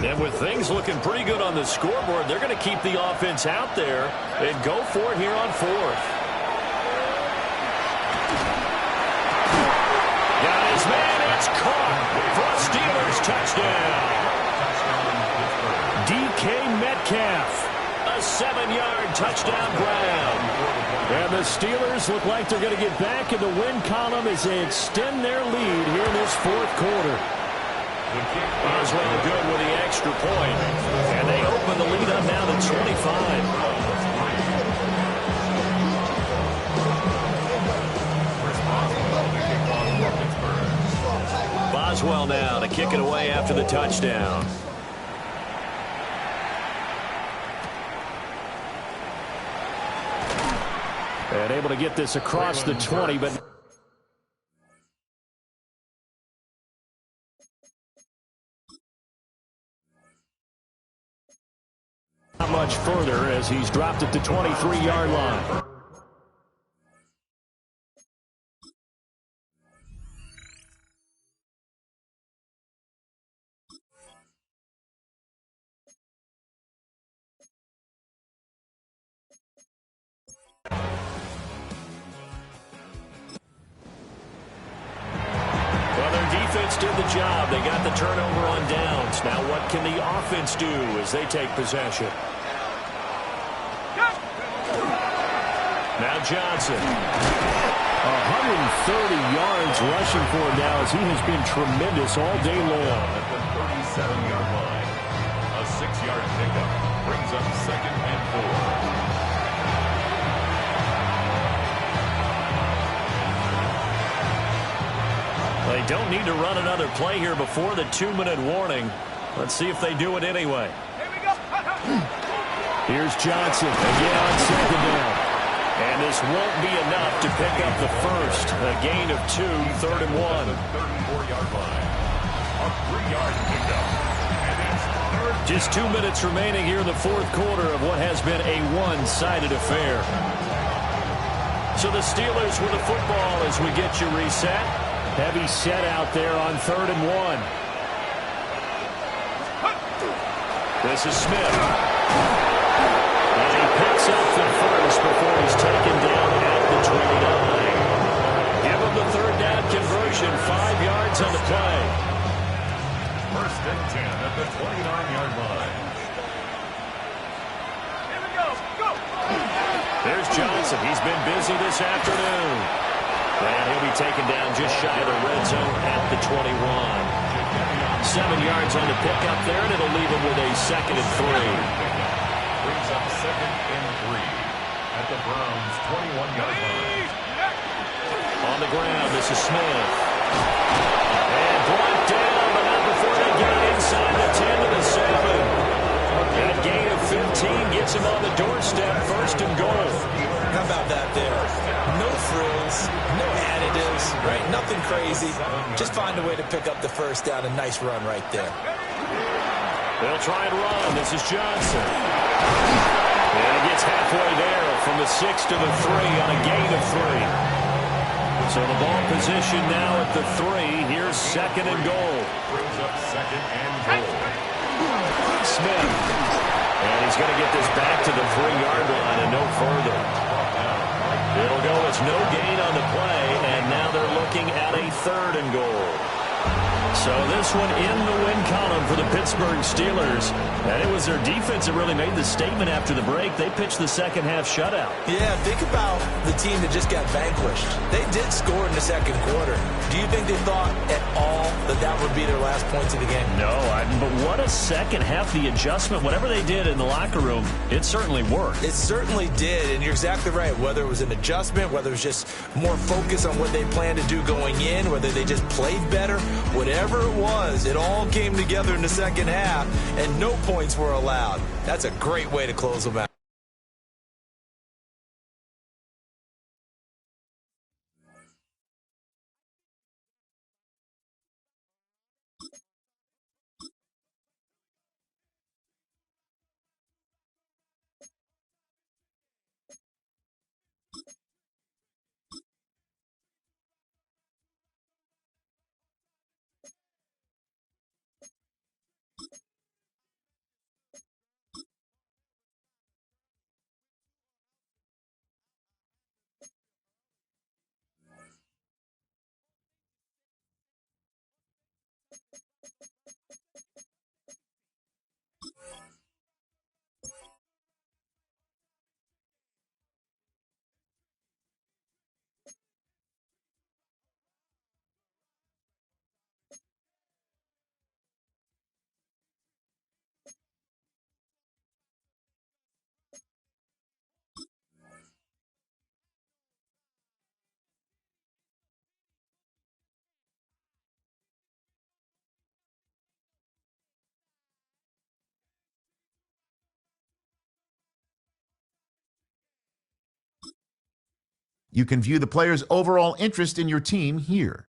[SPEAKER 7] And with things looking pretty good on the scoreboard, they're going to keep the offense out there and go for it here on 4th. Got his man. It's caught for a Steelers touchdown. DK Metcalf, a 7-yard touchdown grab. And the Steelers look like they're going to get back in the win column as they extend their lead here in this 4th quarter. Boswell good with the extra point. And they open the lead up now to 25. Boswell now to kick it away after the touchdown. And able to get this across the 20, but... not much further as he's dropped it to 23-yard line. defense did the job. They got the turnover on downs. Now what can the offense do as they take possession? Now Johnson.
[SPEAKER 3] 130 yards rushing for him now as he has been tremendous all day long. At the 37-yard line, a 6-yard pickup brings up 2nd and 4.
[SPEAKER 7] They don't need to run another play here before the 2-minute warning. Let's see if they do it anyway.
[SPEAKER 3] Here's Johnson again on 2nd down.
[SPEAKER 7] And this won't be enough to pick up the first. A gain of 2, 3rd and 1.
[SPEAKER 3] 34-yard line. A 3-yard pickup. And it's
[SPEAKER 7] just 2 minutes remaining here in the 4th quarter of what has been a one-sided affair. So the Steelers with the football as we get you reset. Heavy set out there on 3rd and 1. This is Smith. And he picks up the first before he's taken down at the 29. Give him the 3rd down conversion, 5 yards on the play.
[SPEAKER 3] 1st and 10 at the 29-yard line.
[SPEAKER 2] Here we go. Go.
[SPEAKER 7] There's Johnson. He's been busy this afternoon. And he'll be taken down just shy of the red zone at the 21. 7 yards on the pickup there, and it'll leave him with a 2nd and 3.
[SPEAKER 3] Brings up 2nd and 3 at the Browns' 21-yard line.
[SPEAKER 7] On the ground, this is Smith. And brought down, but not before they get it inside the 10 to the 7. That gain of 15 gets him on the doorstep, 1st and goal.
[SPEAKER 8] How about that there? No frills, no additives, right? Nothing crazy. Just find a way to pick up the 1st down. A nice run right there.
[SPEAKER 7] They'll try and run. This is Johnson. And he gets halfway there from the 6 to the 3 on a gain of 3. So the ball position now at the 3. Here's 2nd and goal.
[SPEAKER 3] Brings up 2nd and goal.
[SPEAKER 7] Smith. And he's going to get this back to the 3-yard line and no further. It'll go as no gain on the play, and now they're looking at a 3rd and goal. So this one in the win column for the Pittsburgh Steelers. And it was their defense that really made the statement after the break. They pitched the second half shutout.
[SPEAKER 8] Yeah, think about the team that just got vanquished. They did score in the 2nd quarter. Do you think they thought at all that that would be their last points of the game?
[SPEAKER 7] No, but what a second half. The adjustment, whatever they did in the locker room, it certainly worked.
[SPEAKER 8] It certainly did, and you're exactly right. Whether it was an adjustment, whether it was just more focus on what they planned to do going in, whether they just played better, whatever it was, it all came together in the 2nd half, and no points were allowed. That's a great way to close them out.
[SPEAKER 6] You can view the player's overall interest in your team here.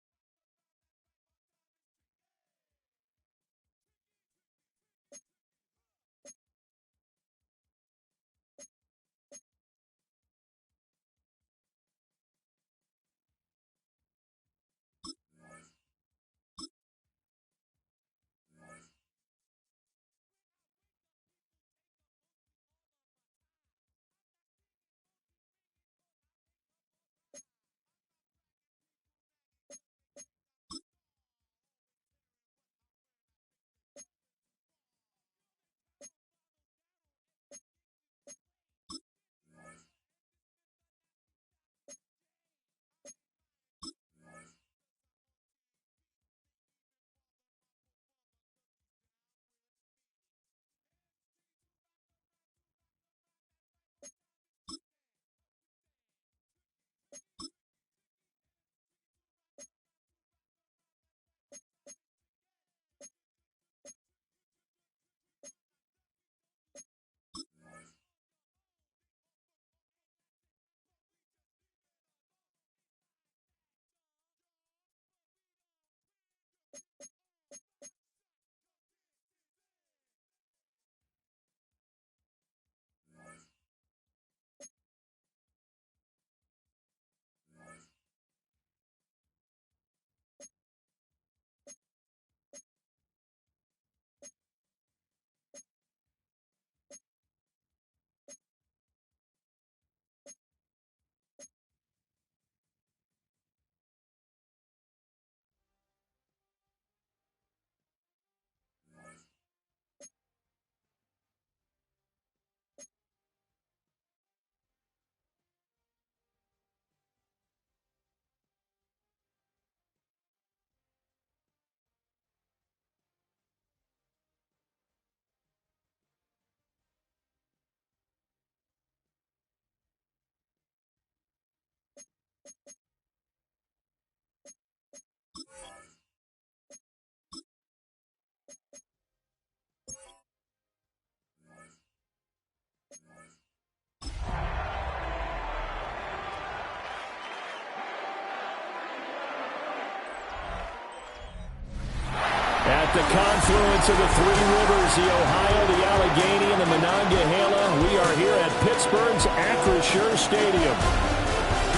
[SPEAKER 7] At the confluence of the three rivers, the Ohio, the Allegheny, and the Monongahela, we are here at Pittsburgh's Acrisure Stadium.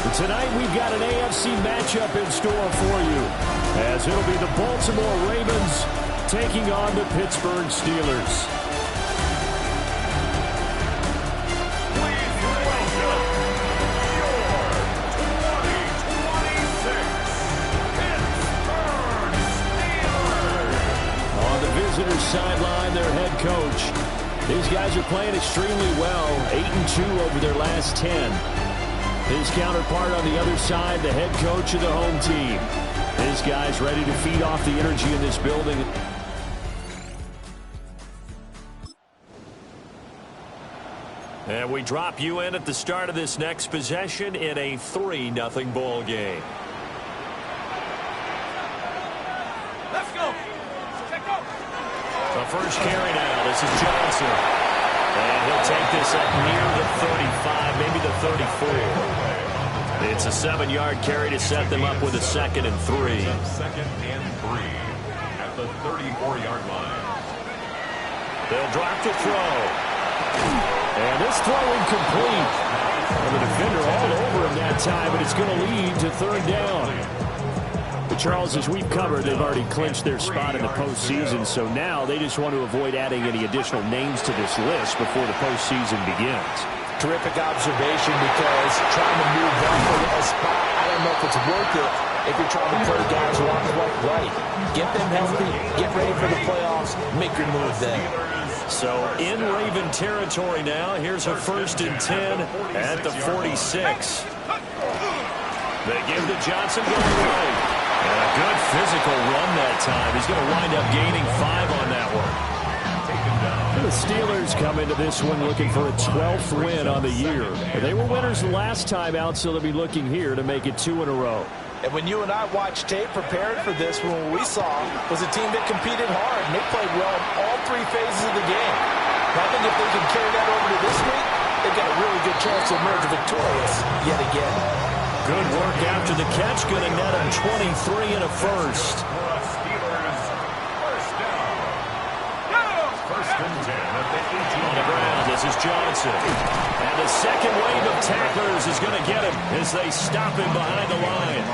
[SPEAKER 7] And tonight we've got an AFC matchup in store for you, as it'll be the Baltimore Ravens taking on the Pittsburgh Steelers. Sideline, their head coach. These guys are playing extremely well, 8-2 over their last 10. His counterpart on the other side, the head coach of the home team. His guys ready to feed off the energy in this building. And we drop you in at the start of this next possession in a 3-0 ball game. The first carry now. This is Johnson. And he'll take this up near the 35, maybe the 34. It's a 7-yard carry to set them up with a 2nd and 3.
[SPEAKER 3] 2nd and 3 at the 34-yard line.
[SPEAKER 7] They'll drop to throw. And this throw incomplete. And the defender all over him that time, but it's going to lead to 3rd down. But Charles, as we've covered, they've already clinched their spot in the postseason, so now they just want to avoid adding any additional names to this list before the postseason begins.
[SPEAKER 9] Terrific observation, because trying to move them for a spot, I don't know if it's worth it if you're trying to play guys who aren't quite right. Get them healthy, get ready for the playoffs, make your move then.
[SPEAKER 7] So in Raven territory now, here's a 1st and 10 at the 46. They give to Johnson going right. And a good physical run that time. He's going to wind up gaining 5 on that one. The Steelers come into this one looking for a 12th win on the year. They were winners the last time out, so they'll be looking here to make it 2 in a row.
[SPEAKER 9] And when you and I watched tape preparing for this one, what we saw was a team that competed hard, and they played well in all 3 phases of the game. I think if they can carry that over to this week, they've got a really good chance to emerge victorious yet again.
[SPEAKER 7] Good work after the catch. Going to net him 23 and a 1st.
[SPEAKER 3] First and 10 at the 18.
[SPEAKER 7] On the ground, this is Johnson. And the second wave of tacklers is going to get him as they stop him behind the line.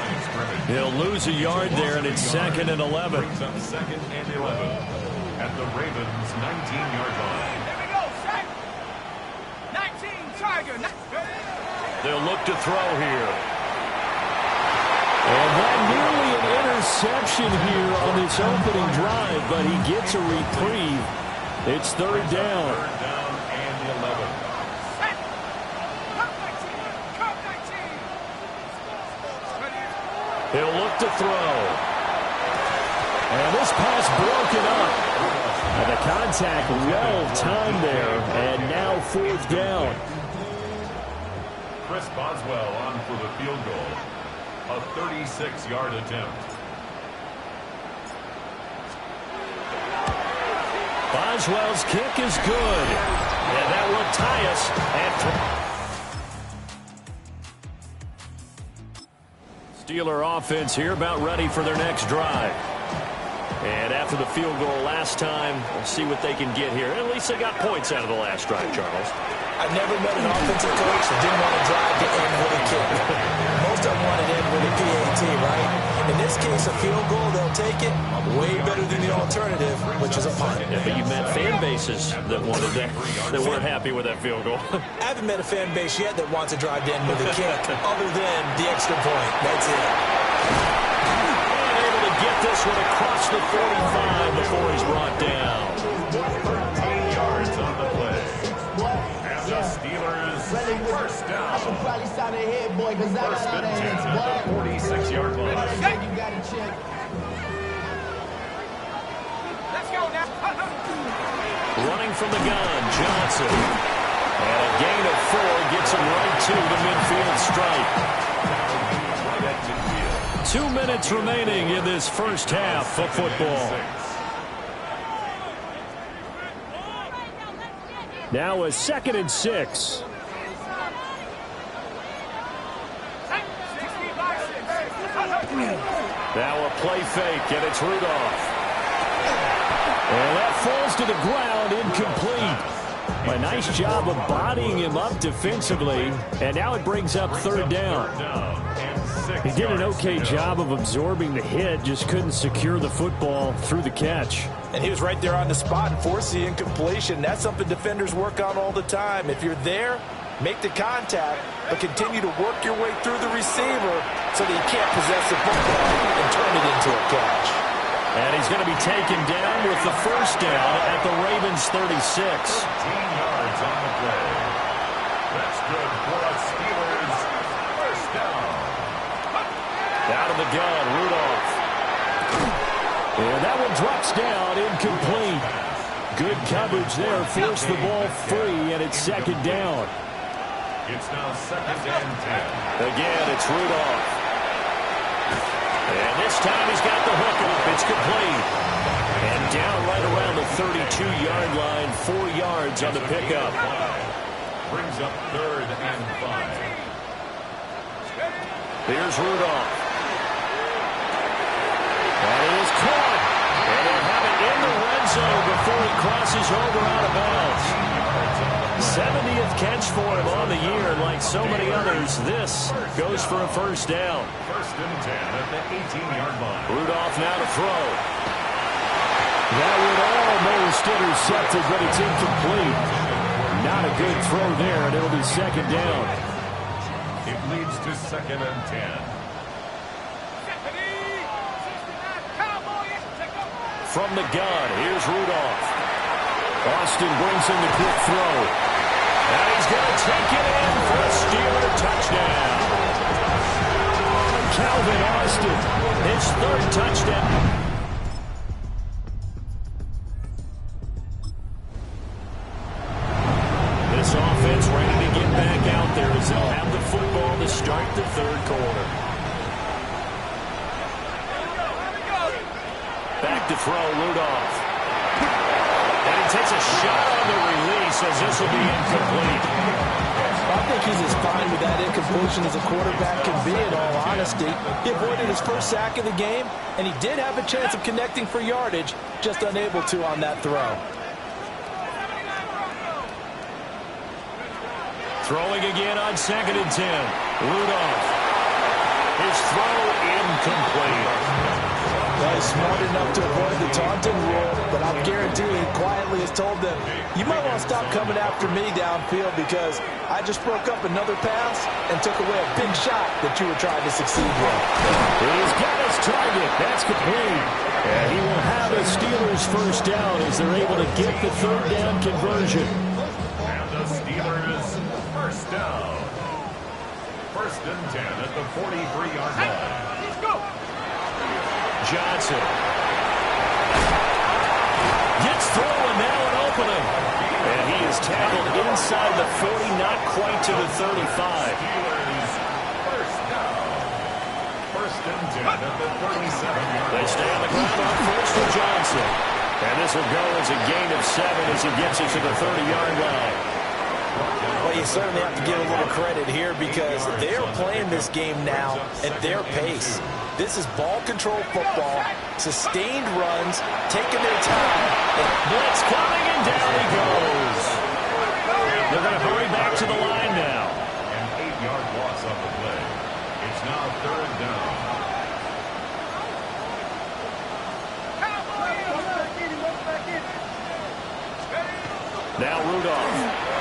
[SPEAKER 7] He'll lose a yard there, and it's 2nd and 11.
[SPEAKER 3] 2nd and 11 at the Ravens' 19-yard line.
[SPEAKER 10] Here we go, set. 19, Tiger.
[SPEAKER 7] They'll look to throw here. And that nearly an interception here on this opening drive, but he gets a reprieve. It's 3rd down.
[SPEAKER 3] 3rd down and 11.
[SPEAKER 7] He'll look to throw. And this pass broken up. And the contact well timed there, and now 4th down.
[SPEAKER 3] Chris Boswell on for the field goal. A 36-yard attempt.
[SPEAKER 7] Boswell's kick is good. And that will tie us at Steeler offense here about ready for their next drive. And after the field goal last time, we'll see what they can get here. At least they got points out of the last drive, Charles.
[SPEAKER 9] I've never met an offensive coach that didn't want to drive to end with a kick. Most of them want to end with a PAT, right? In this case, a field goal, they'll take it. Way better than the alternative, which is a punt.
[SPEAKER 7] Yeah, but you've met fan bases that wanted that, that weren't happy with that field goal.
[SPEAKER 9] I haven't met a fan base yet that wants to drive to end with a kick, other than the extra point. That's it.
[SPEAKER 7] And able to get this one across the 45 before he's brought down.
[SPEAKER 3] 13 yards on the play. The Steelers first down. First and 10 at the 46-yard line.
[SPEAKER 10] Let's go now.
[SPEAKER 7] Running from the gun, Johnson. And a gain of 4 gets him right to the midfield stripe. 2 minutes remaining in this first half of football. Now a 2nd and 6. Now a play fake, and it's Rudolph. And that falls to the ground, incomplete. A nice job of bodying him up defensively, and now it brings up third down. He did an okay job of absorbing the hit, just couldn't secure the football through the catch.
[SPEAKER 9] And he was right there on the spot and forced the incompletion. That's something defenders work on all the time. If you're there, make the contact, but continue to work your way through the receiver so that you can't possess the football and turn it into a catch.
[SPEAKER 7] And he's going to be taken down with the first down at the Ravens 36.
[SPEAKER 3] 15 yards on the play. That's good for a Steelers first down.
[SPEAKER 7] Out of the gun, Rudolph. And that one drops down, incomplete. Good coverage there, forced the ball free, and it's second down.
[SPEAKER 3] It's now second and 10.
[SPEAKER 7] Again, it's Rudolph. And this time he's got the hook up. It's complete. And down right around the 32-yard line, 4 yards on the pickup.
[SPEAKER 3] Brings up third and 5.
[SPEAKER 7] Here's Rudolph. And it is caught. And they'll have it in the red zone before he crosses over out of bounds. 70th catch for him on the year, and like so many others, this goes for a first down.
[SPEAKER 3] First and 10 at the 18-yard line.
[SPEAKER 7] Rudolph now to throw. That would almost intercepted, but it's incomplete. Not a good throw there, and it'll be second down.
[SPEAKER 3] It leads to second and 10.
[SPEAKER 7] From the gun, here's Rudolph. Austin brings in the quick throw. And he's going to take it in for a Steeler touchdown. Calvin Austin, his third touchdown. This offense ready to get back out there as they'll have the football to start the third quarter. Back to throw, Rudolph. And he takes a shot on the release as this will be incomplete.
[SPEAKER 9] I think he's as fine with that incompletion as a quarterback can be, in all honesty. He avoided his first sack of the game, and he did have a chance of connecting for yardage, just unable to on that throw.
[SPEAKER 7] Throwing again on second and 10. Rudolph. His throw incomplete.
[SPEAKER 9] Well, he's smart enough to avoid the taunting rule, but I'm guaranteeing he quietly has told them, you might want to stop coming after me downfield because I just broke up another pass and took away a big shot that you were trying to succeed with.
[SPEAKER 7] He's got his target. That's complete. And he will have a Steelers first down as they're able to get the third down conversion.
[SPEAKER 3] And the Steelers first down. First and 10 at the 43-yard line.
[SPEAKER 10] Let's go.
[SPEAKER 7] Johnson gets through, and now an opening. And he is tackled inside the 40, not quite to the 35.
[SPEAKER 3] Steelers first down. First and 10 at the 37-yard line.
[SPEAKER 7] They stay on the ground on first to Johnson. And this will go as a gain of 7 as he gets it to the 30-yard line.
[SPEAKER 9] Well, you certainly have to give a little credit here because they're playing this game now at their pace. This is ball control football, sustained runs, taking their time.
[SPEAKER 7] Blitz coming, and down he goes. They're going to hurry back to the line now.
[SPEAKER 3] An 8-yard loss on the play. It's now third down.
[SPEAKER 7] Now Rudolph.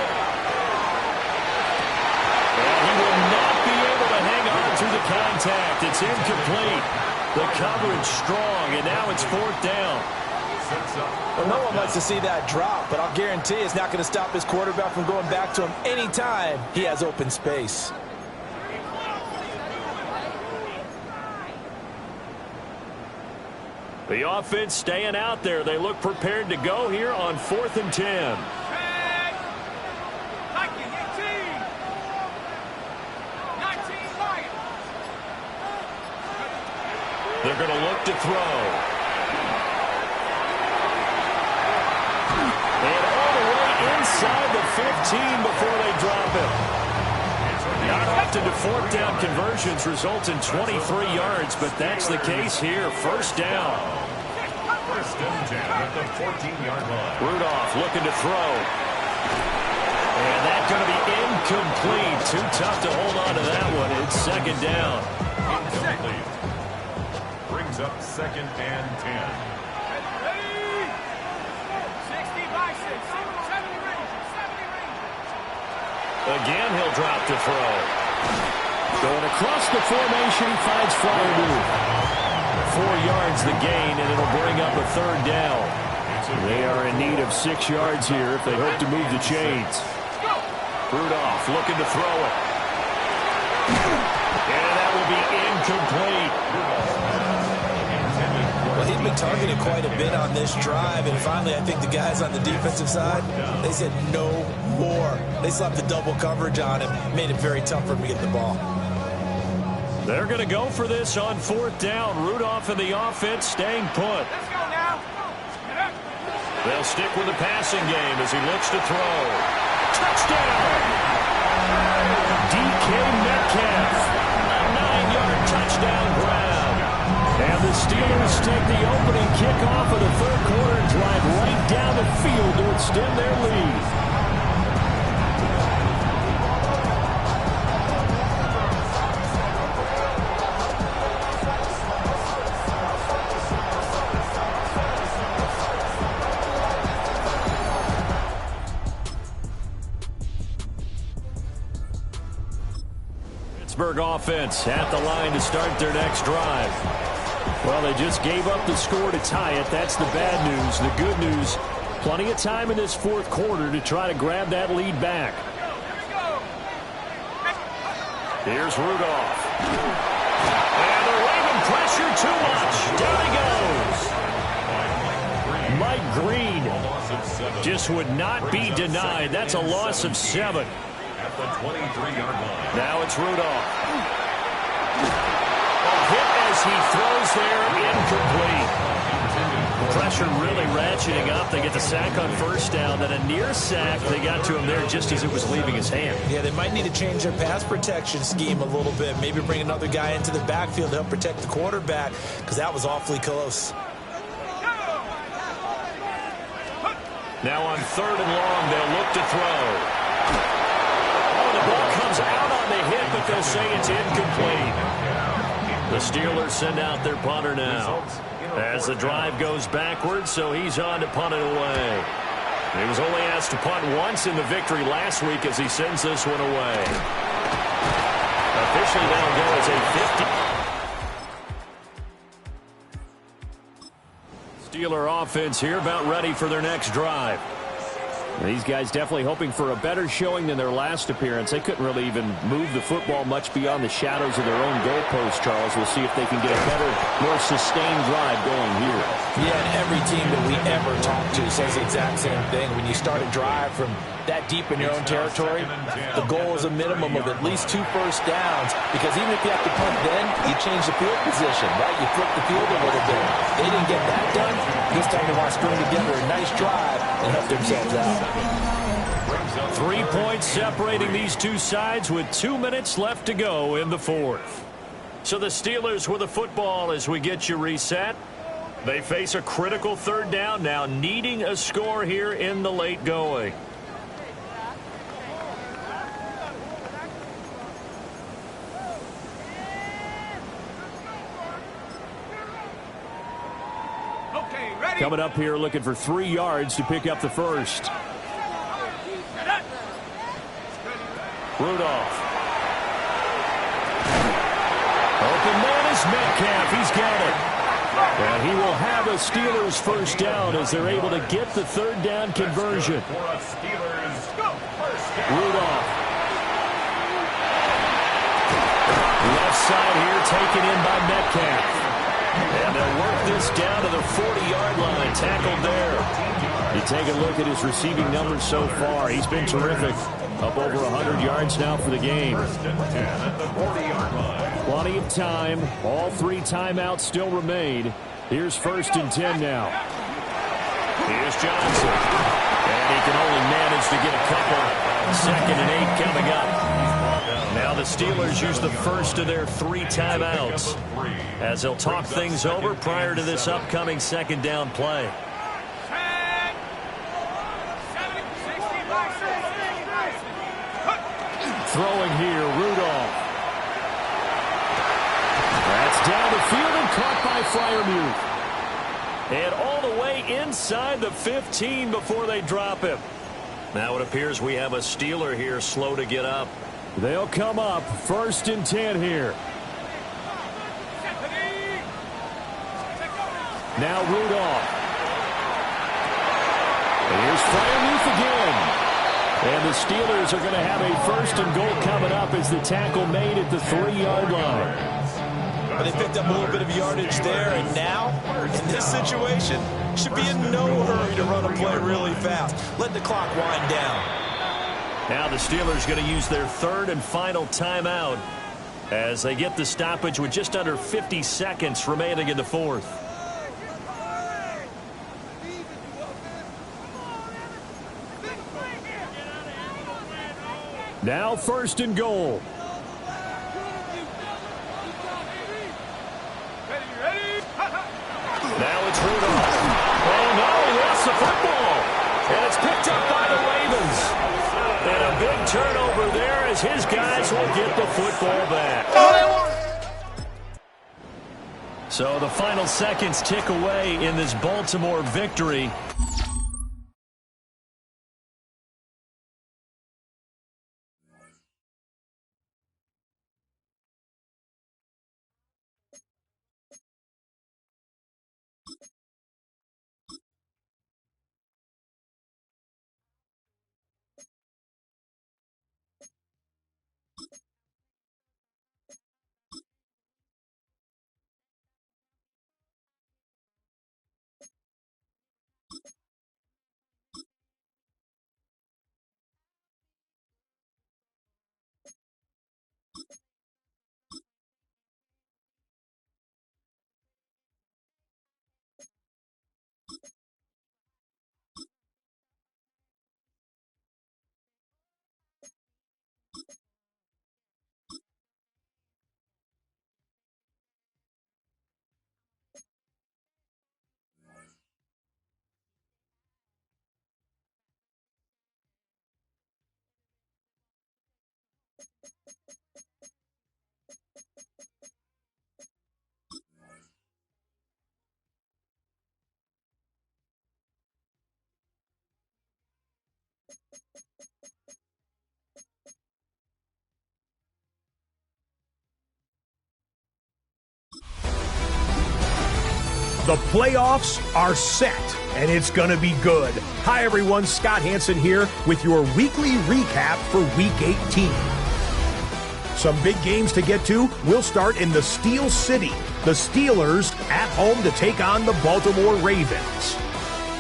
[SPEAKER 7] And he will not be able to hang on to the contact. It's incomplete. The coverage strong, and now it's fourth down.
[SPEAKER 9] Well, no one likes to see that drop, but I'll guarantee it's not going to stop his quarterback from going back to him anytime he has open space.
[SPEAKER 7] The offense staying out there. They look prepared to go here on 4th and 10. They're going to look to throw. And all the way inside the 15 before they drop it. Not often do fourth down conversions result in 23 yards, but that's the case here. First down.
[SPEAKER 3] First and 10 at the 14-yard line.
[SPEAKER 7] Rudolph looking to throw. And that's going to be incomplete. Too tough to hold on to that one. It's second down.
[SPEAKER 3] Incomplete. Brings up second and 10.
[SPEAKER 10] Ready? 60 by 6. 70 Rangers. 70 Rangers.
[SPEAKER 7] Again, he'll drop to throw. Going across the formation, he finds Flyer. 4 yards the gain, and it'll bring up a third down. They are in need of 6 yards here if they hope to move the chains. Rudolph looking to throw it. And that will be incomplete.
[SPEAKER 8] Well, he's been targeted quite a bit on this drive, and finally I think the guys on the defensive side, they said no more. They slapped the double coverage on him, made it very tough for him to get the ball.
[SPEAKER 7] They're going to go for this on 4th down. Rudolph in the offense staying put.
[SPEAKER 10] Let's go now.
[SPEAKER 7] They'll stick with the passing game as he looks to throw. Touchdown! DK Metcalf. A 9-yard touchdown grab. And the Steelers take the opening kickoff of the third quarter and drive right down the field to extend their lead. Pittsburgh offense at the line to start their next drive. Well, they just gave up the score to tie it. That's the bad news. The good news, plenty of time in this fourth quarter to try to grab that lead back. Here's Rudolph. And they're waving pressure too much. Down he goes. Mike Green just would not be denied. That's a loss of 7.
[SPEAKER 3] At the 23-yard line.
[SPEAKER 7] Now it's Rudolph. A hit as he throws there, incomplete. Pressure really ratcheting up. They get the sack on first down. Then a near sack. They got to him there just as it was leaving his hand.
[SPEAKER 8] Yeah, they might need to change their pass protection scheme a little bit. Maybe bring another guy into the backfield to help protect the quarterback, because that was awfully close.
[SPEAKER 7] Now on 3rd and long, they'll look to throw. The ball comes out on the hit, but they'll say it's incomplete. The Steelers send out their punter now as the drive goes backwards, so he's on to punt it away. He was only asked to punt once in the victory last week as he sends this one away. Officially, that'll go as a 50. Steeler offense here about ready for their next drive. These guys definitely hoping for a better showing than their last appearance. They couldn't really even move the football much beyond the shadows of their own goalpost, Charles. We'll see if they can get a better, more sustained drive going here.
[SPEAKER 8] Yeah, and every team that we ever talk to says the exact same thing. When you start a drive from that deep in your own territory, the goal is a minimum of at least 2 first downs, because even if you have to punt then, you change the field position, right? You flip the field a little bit. They didn't get that done. This time they want to string together a nice drive and help themselves out.
[SPEAKER 7] 3 points separating these two sides with 2 minutes left to go in the fourth. So the Steelers with the football as we get you reset. They face a critical 3rd down now, needing a score here in the late going. Coming up here looking for 3 yards to pick up the first. Rudolph. Open man is Metcalf. He's got it. And he will have a Steelers first down as they're able to get the 3rd down conversion. Rudolph. Left side here taken in by Metcalf. And they'll work this down to the 40-yard line. Tackled there. You take a look at his receiving numbers so far. He's been terrific. Up over 100 yards now for the game. Plenty of time. All 3 timeouts still remain. Here's 1st and 10 now. Here's Johnson. And he can only manage to get a couple. 2nd and 8 coming up. Now the Steelers use the first of their 3 timeouts as they'll talk things over prior to this upcoming second down play. Throwing here, Rudolph. That's down the field and caught by Freiermuth. And all the way inside the 15 before they drop him. Now it appears we have a Steeler here slow to get up. They'll come up 1st and 10 here. Now Rudolph. Here's Freiermuth again. And the Steelers are going to have a 1st and goal coming up as the tackle made at the 3-yard line.
[SPEAKER 8] But they picked up a little bit of yardage there, and now, in this situation, should be in no hurry to run a play really fast. Let the clock wind down.
[SPEAKER 7] Now the Steelers going to use their 3rd and final timeout as they get the stoppage with just under 50 seconds remaining in the 4th. Now 1st and goal. Now it's Rudolph. Oh, no, he lost the football. And it's picked up by the Ravens. And a big turnover there as his guys will get the football back. So the final seconds tick away in this Baltimore victory.
[SPEAKER 1] The playoffs are set, and it's going to be good. Hi, everyone. Scott Hansen here with your weekly recap for Week 18. Some big games to get to. We'll start in the Steel City. The Steelers at home to take on the Baltimore Ravens.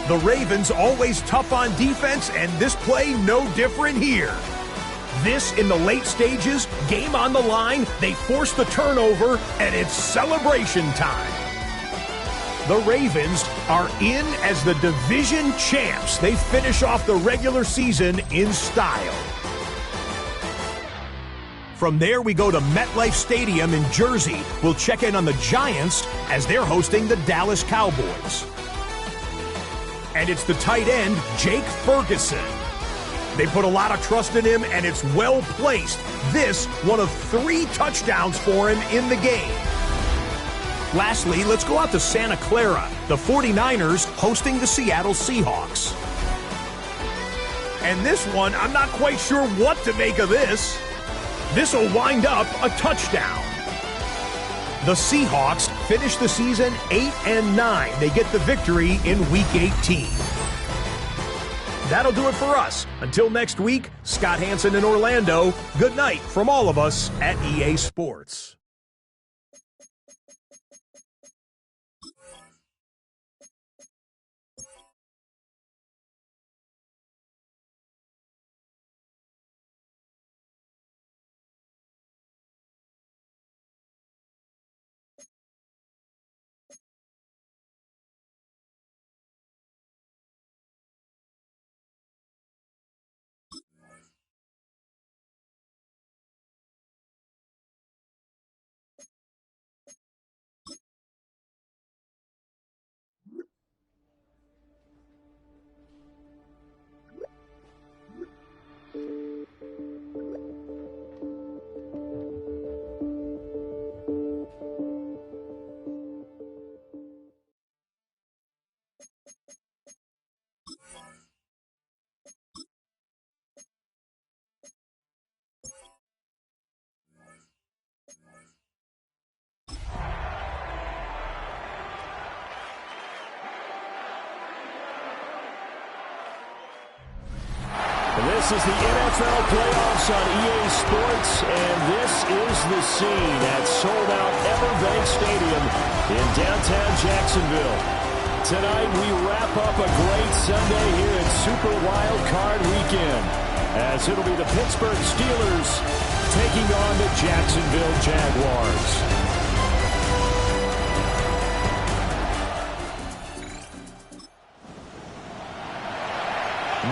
[SPEAKER 1] The Ravens always tough on defense, and this play no different here. This in the late stages, game on the line, they force the turnover, and it's celebration time. The Ravens are in as the division champs. They finish off the regular season in style. From there, we go to MetLife Stadium in Jersey. We'll check in on the Giants as they're hosting the Dallas Cowboys. And it's the tight end, Jake Ferguson. They put a lot of trust in him, and it's well placed. This, one of 3 touchdowns for him in the game. Lastly, let's go out to Santa Clara. The 49ers hosting the Seattle Seahawks. And this one, I'm not quite sure what to make of this. This will wind up a touchdown. The Seahawks finish the season 8-9. They get the victory in Week 18. That'll do it for us. Until next week, Scott Hansen in Orlando. Good night from all of us at EA Sports.
[SPEAKER 7] This is the NFL playoffs on EA Sports, and this is the scene at sold-out Everbank Stadium in downtown Jacksonville. Tonight, we wrap up a great Sunday here in Super Wild Card Weekend, as it'll be the Pittsburgh Steelers taking on the Jacksonville Jaguars.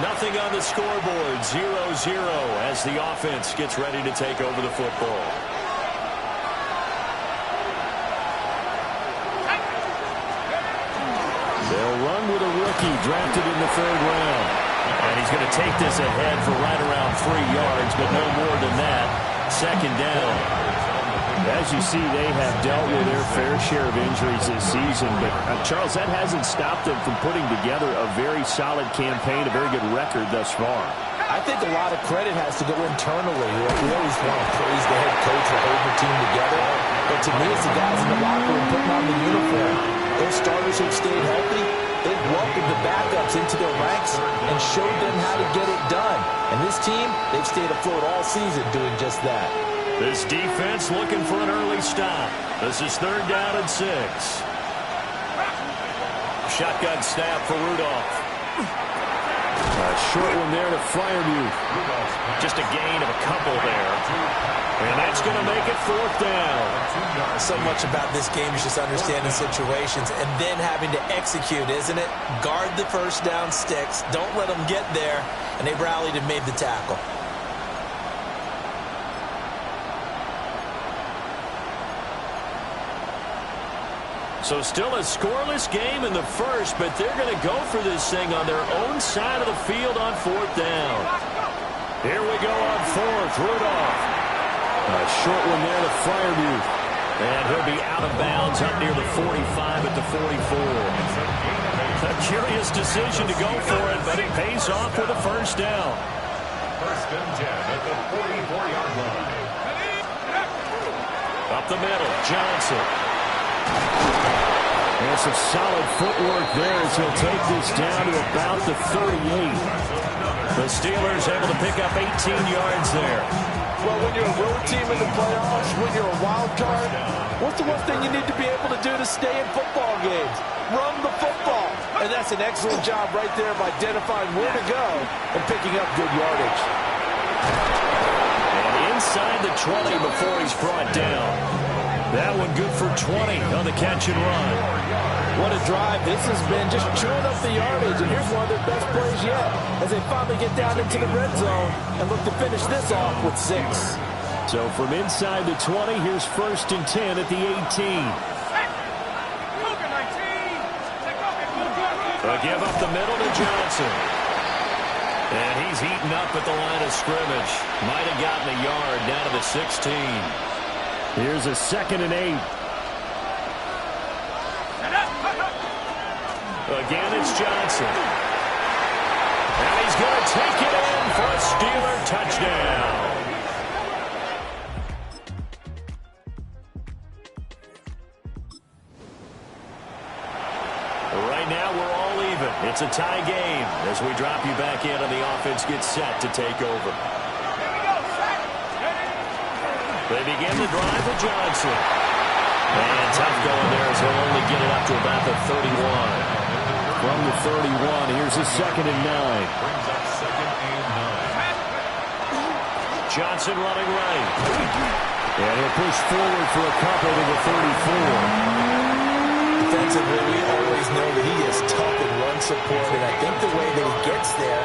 [SPEAKER 7] Nothing on the scoreboard, 0-0 as the offense gets ready to take over the football. They'll run with a rookie drafted in the 3rd round. And he's going to take this ahead for right around 3 yards, but no more than that. 2nd down. As you see, they have dealt with their fair share of injuries this season. But, Charles, that hasn't stopped them from putting together a very solid campaign, a very good record thus far.
[SPEAKER 9] I think a lot of credit has to go internally. We always want to praise the head coach for holding the team together. But to me, it's the guys in the locker room putting on the uniform. Those starters have stayed healthy. They've welcomed the backups into their ranks and showed them how to get it done. And this team, they've stayed afloat all season doing just that.
[SPEAKER 7] This defense looking for an early stop. This is 3rd down and 6. Shotgun snap for Rudolph. A short one there to Freiermuth. Just a gain of a couple there. And that's going to make it 4th down.
[SPEAKER 8] So much about this game is just understanding situations and then having to execute, isn't it? Guard the 1st down sticks. Don't let them get there. And they rallied and made the tackle.
[SPEAKER 7] So still a scoreless game in the 1st, but they're going to go for this thing on their own side of the field on 4th down. Here we go on 4th, Rudolph. A short one there to Freiermuth. And he'll be out of bounds up near the 45 at the 44. A curious decision to go for it, but it pays off with a 1st down.
[SPEAKER 3] 1st and 10 at the 44-yard line.
[SPEAKER 7] Up the middle, Johnson. And some solid footwork there as he'll take this down to about the 38. The Steelers able to pick up 18 yards there.
[SPEAKER 9] Well, when you're a road team in the playoffs, when you're a wild card, what's the one thing you need to be able to do to stay in football games? Run the football. And that's an excellent job right there of identifying where to go and picking up good yardage.
[SPEAKER 7] And inside the 20 before he's brought down. That one good for 20 on the catch and run.
[SPEAKER 9] What a drive. This has been just chewing up the yardage. And here's one of their best plays yet as they finally get down into the red zone and look to finish this off with 6.
[SPEAKER 7] So from inside the 20, here's 1st and 10 at the 18. A give up the middle to Johnson. And he's heating up at the line of scrimmage. Might have gotten a yard down to the 16. Here's a 2nd and 8. Again, it's Johnson. And he's going to take it in for a Steeler touchdown. Right now, we're all even. It's a tie game as we drop you back in and the offense gets set to take over. They begin the drive with Johnson. And tough going there as he'll only get it up to about the 31. From the 31, here's a 2nd and 9.
[SPEAKER 3] Brings up 2nd and 9.
[SPEAKER 7] Johnson running right. And he'll push forward for a couple to the 34.
[SPEAKER 9] Defensively, we always know that he is tough in run support, and I think the way that he gets there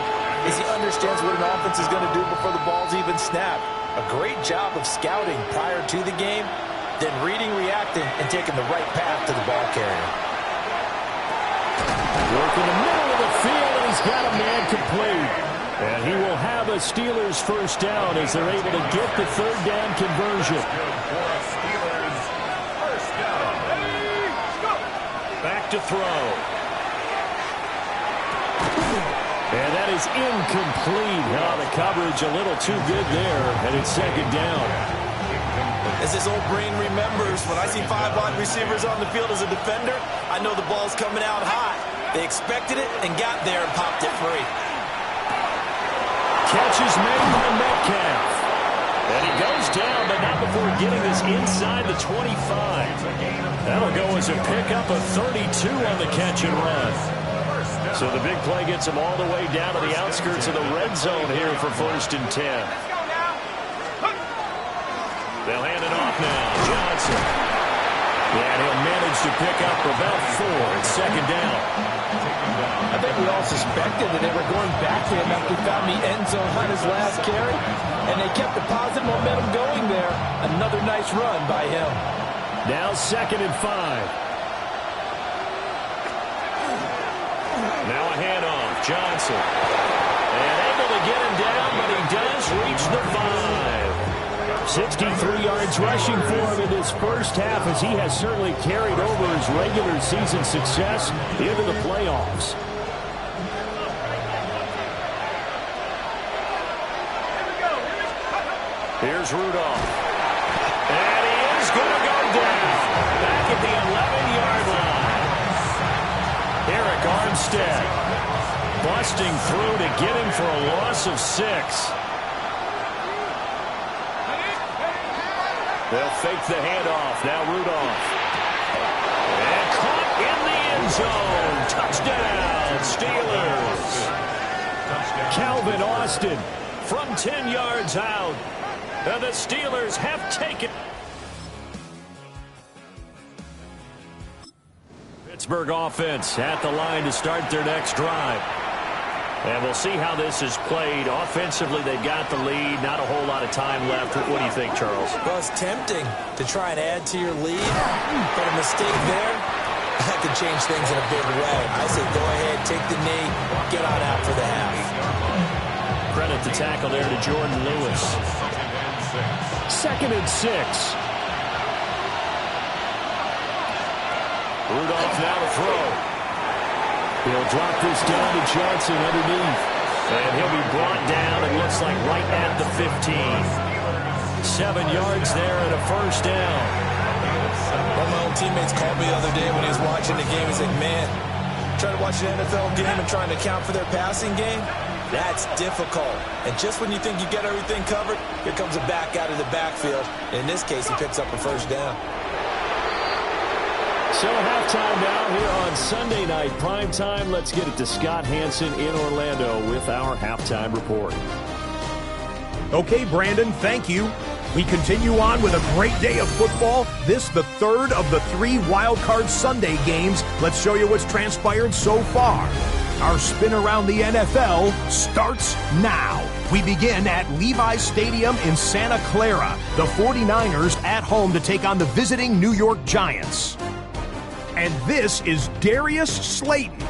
[SPEAKER 9] is he understands what an offense is going to do before the ball's even snapped. A great job of scouting prior to the game, then reading, reacting, and taking the right path to the ball carrier.
[SPEAKER 7] Work in the middle of the field, and he's got a man complete. And he will have a Steelers 1st down as they're able to get the 3rd down conversion.
[SPEAKER 3] Steelers 1st down.
[SPEAKER 7] Back to throw. And that is incomplete. The coverage a little too good there, and it's 2nd down.
[SPEAKER 8] As this old brain remembers, when I see 5 wide receivers on the field as a defender, I know the ball's coming out high. They expected it and got there and popped it free.
[SPEAKER 7] catch is made by Metcalf. And he goes down, but not before getting this inside the 25. That'll go as a pickup of 32 on the catch and run. So the big play gets him all the way down to the outskirts of the red zone here for 1st and 10. They'll hand it off now. Johnson. And he'll manage to pick up about 4. It's 2nd down.
[SPEAKER 9] I think we all suspected that they were going back to him after he found the end zone on his last carry, and they kept the positive momentum going there. Another nice run by him.
[SPEAKER 7] Now 2nd and 5. Now a handoff. Johnson. And able to get him down, but he does reach the 5. 63 yards rushing for him in this first half, as he has certainly carried over his regular season success into the playoffs. Here's Rudolph. And he is going to go down. Back at the 11-yard line. Eric Armstead busting through to get him for a loss of 6. They'll fake the handoff. Now Rudolph. And caught in the end zone. Touchdown, Steelers. Calvin Austin from 10 yards out. And the Steelers have taken. Pittsburgh offense at the line to start their next drive. And we'll see how this is played. Offensively, they've got the lead. Not a whole lot of time left. What do you think, Charles?
[SPEAKER 8] Well, it's tempting to try and add to your lead, but a mistake there, that could change things in a big way. I say go ahead, take the knee, get on out for the half.
[SPEAKER 7] Credit the tackle there to Jordan Lewis. 2nd and 6. Rudolph now to throw. He'll drop this down to Johnson underneath. And he'll be brought down, it looks like, right at the 15. 7 yards there and a 1st down.
[SPEAKER 8] One of my old teammates called me the other day when he was watching the game. He's like, man, trying to watch an NFL game and trying to account for their passing game, that's difficult. And just when you think you get everything covered, here comes a back out of the backfield. In this case, he picks up a 1st down.
[SPEAKER 7] So halftime now here on Sunday night prime time. Let's get it to Scott Hansen in Orlando with our halftime report.
[SPEAKER 1] Okay, Brandon, thank you. We continue on with a great day of football. This, the 3rd of the 3 Wild Card Sunday games. Let's show you what's transpired so far. Our spin around the NFL starts now. We begin at Levi's Stadium in Santa Clara. The 49ers at home to take on the visiting New York Giants. And this is Darius Slayton.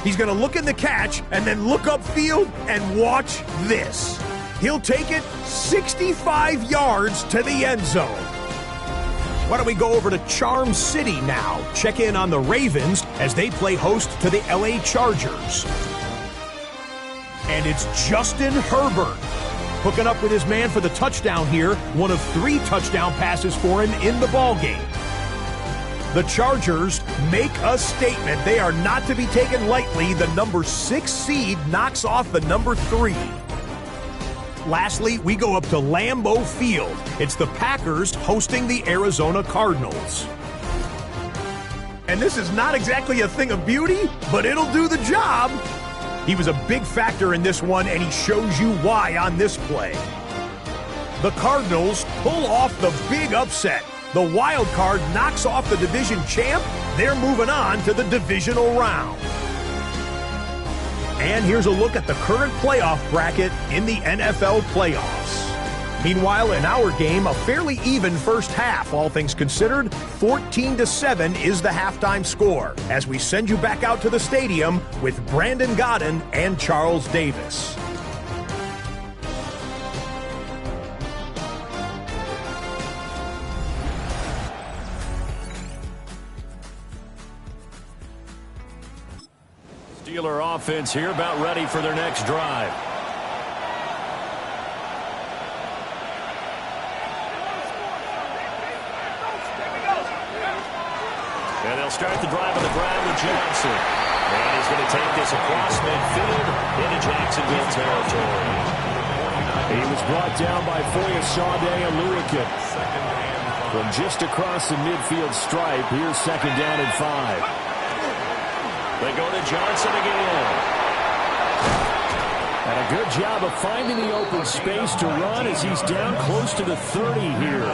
[SPEAKER 1] He's going to look in the catch and then look upfield and watch this. He'll take it 65 yards to the end zone. Why don't we go over to Charm City now? Check in on the Ravens as they play host to the LA Chargers. And it's Justin Herbert hooking up with his man for the touchdown here. One of 3 touchdown passes for him in the ballgame. The Chargers make a statement. They are not to be taken lightly. The number 6 seed knocks off the number 3. Lastly, we go up to Lambeau Field. It's the Packers hosting the Arizona Cardinals. And this is not exactly a thing of beauty, but it'll do the job. He was a big factor in this one, and he shows you why on this play. The Cardinals pull off the big upset. The wild card knocks off the division champ. They're moving on to the divisional round. And here's a look at the current playoff bracket in the NFL playoffs. Meanwhile, in our game, a fairly even first half, all things considered. 14-7 is the halftime score as we send you back out to the stadium with Brandon Godden and Charles Davis.
[SPEAKER 7] Steeler offense here about ready for their next drive. And they'll start the drive on the ground with Johnson. And he's He's going to take this across midfield into Jacksonville territory. He was brought down by Foyesade and Lewican. From just across the midfield stripe, here's second down and 5. They go to Johnson again. And a good job of finding the open space to run as he's down close to the 30 here.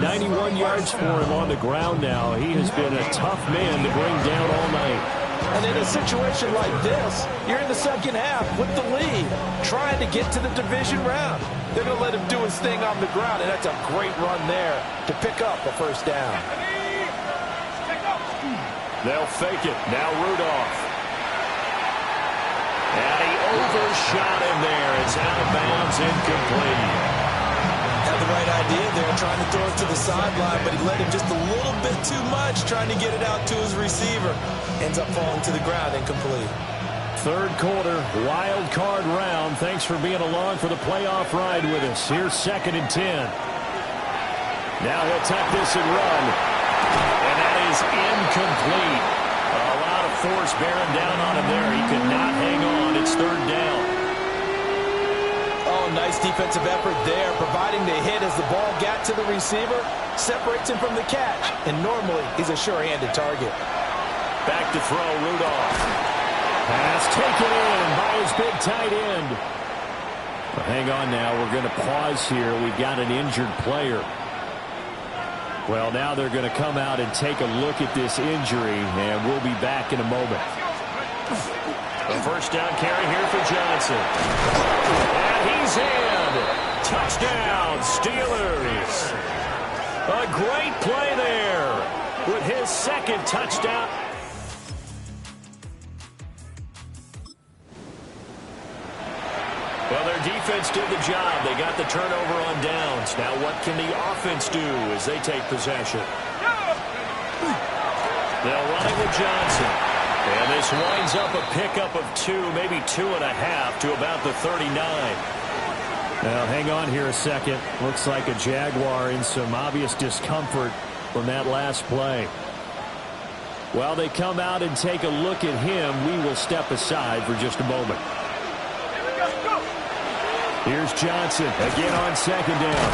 [SPEAKER 7] 91 yards for him on the ground now. He has been a tough man to bring down all night.
[SPEAKER 9] And in a situation like this, you're in the second half with the lead, trying to get to the division round. They're going to let him do his thing on the ground, and that's a great run there to pick up a first down.
[SPEAKER 7] They'll fake it. Now Rudolph. And he overshot him there. It's out of bounds, incomplete.
[SPEAKER 8] Had the right idea there, trying to throw it to the sideline, but he let him just a little bit too much, trying to get it out to his receiver. Ends up falling to the ground, incomplete.
[SPEAKER 7] Third quarter, wild card round. Thanks for being along for the playoff ride with us. Here's second and 10. Now he'll tuck this and run. And that is incomplete. A lot of force bearing down on him there. He could not hang on. It's third down.
[SPEAKER 8] Oh, nice defensive effort there, providing the hit as the ball got to the receiver, separates him from the catch, and normally he's a sure-handed target.
[SPEAKER 7] Back to throw, Rudolph. Pass taken in by his big tight end. Well, hang on now. We're going to pause here. We've got an injured player. Well, now they're going to come out and take a look at this injury, and we'll be back in a moment. The first down carry here for Johnson. And he's in. Touchdown, Steelers. A great play there with his second touchdown. Well, their defense did the job. They got the turnover on downs. Now what can the offense do as they take possession? They'll run it with Johnson. And this winds up a pickup of 2, maybe 2.5 to about the 39. Now, hang on here a second. Looks like a Jaguar in some obvious discomfort from that last play. While they come out and take a look at him, we will step aside for just a moment. Here's Johnson again on second down.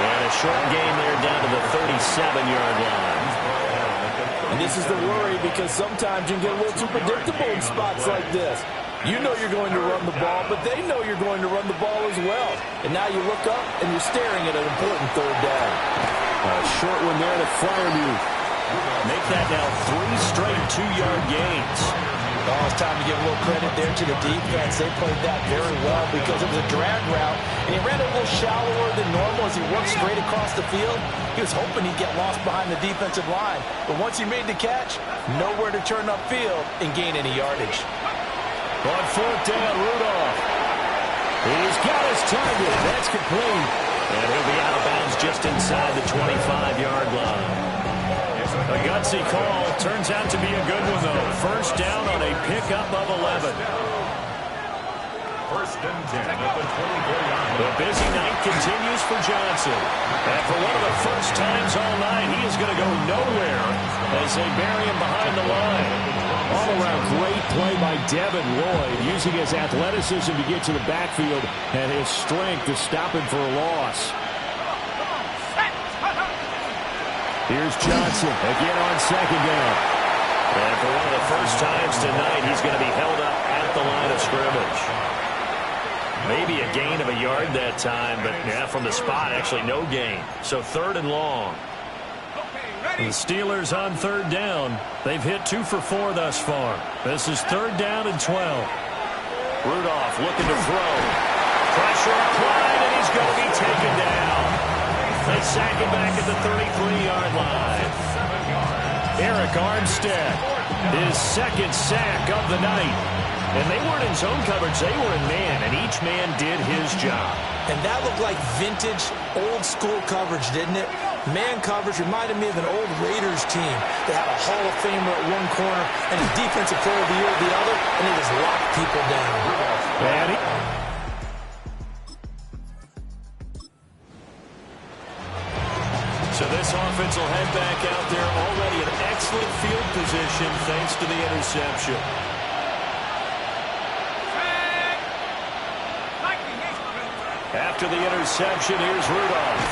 [SPEAKER 7] And a short gain there down to the 37-yard line.
[SPEAKER 9] And this is the worry because sometimes you can get a little too predictable in spots like this. You know you're going to run the ball, but they know you're going to run the ball as well. And now you look up and you're staring at an important third down.
[SPEAKER 7] A short one there to Freiermuth. Make that now 3 straight 2-yard gains.
[SPEAKER 8] Oh, it's time to give a little credit there to the defense. They played that very well because it was a drag route, and he ran a little shallower than normal as he worked straight across the field. He was hoping he'd get lost behind the defensive line, but once he made the catch, nowhere to turn upfield and gain any yardage.
[SPEAKER 7] On fourth down, Rudolph. He's got his target. That's complete. And he'll be out of bounds just inside the 25-yard line. A gutsy call. Turns out to be a good one, though. First down on a pickup of 11.
[SPEAKER 3] First and 10 at the 24-yard line.
[SPEAKER 7] The busy night continues for Johnson. And for one of the first times all night, he is going to go nowhere as they bury him behind the line. All-around great play by Devin Lloyd, using his athleticism to get to the backfield and his strength to stop him for a loss. Here's Johnson again on second down. And for one of the first times tonight, he's going to be held up at the line of scrimmage. Maybe a gain of a yard that time, but yeah, from the spot, actually no gain. So third and long. The Steelers on third down. They've hit 2 for 4 thus far. This is third down and 12. Rudolph looking to throw. Pressure applied, and he's going to be taken down. They sack him back at the 33-yard line. Eric Armstead, his second sack of the night. And they weren't in zone coverage, they were in man, and each man did his job.
[SPEAKER 8] And that looked like vintage, old-school coverage, didn't it? Man coverage reminded me of an old Raiders team. They had a Hall of Famer at one corner and a defensive player of the year at the other, and they just locked people down. So
[SPEAKER 7] this offense will head back out there already an excellent field position thanks to the interception. After the interception, here's Rudolph.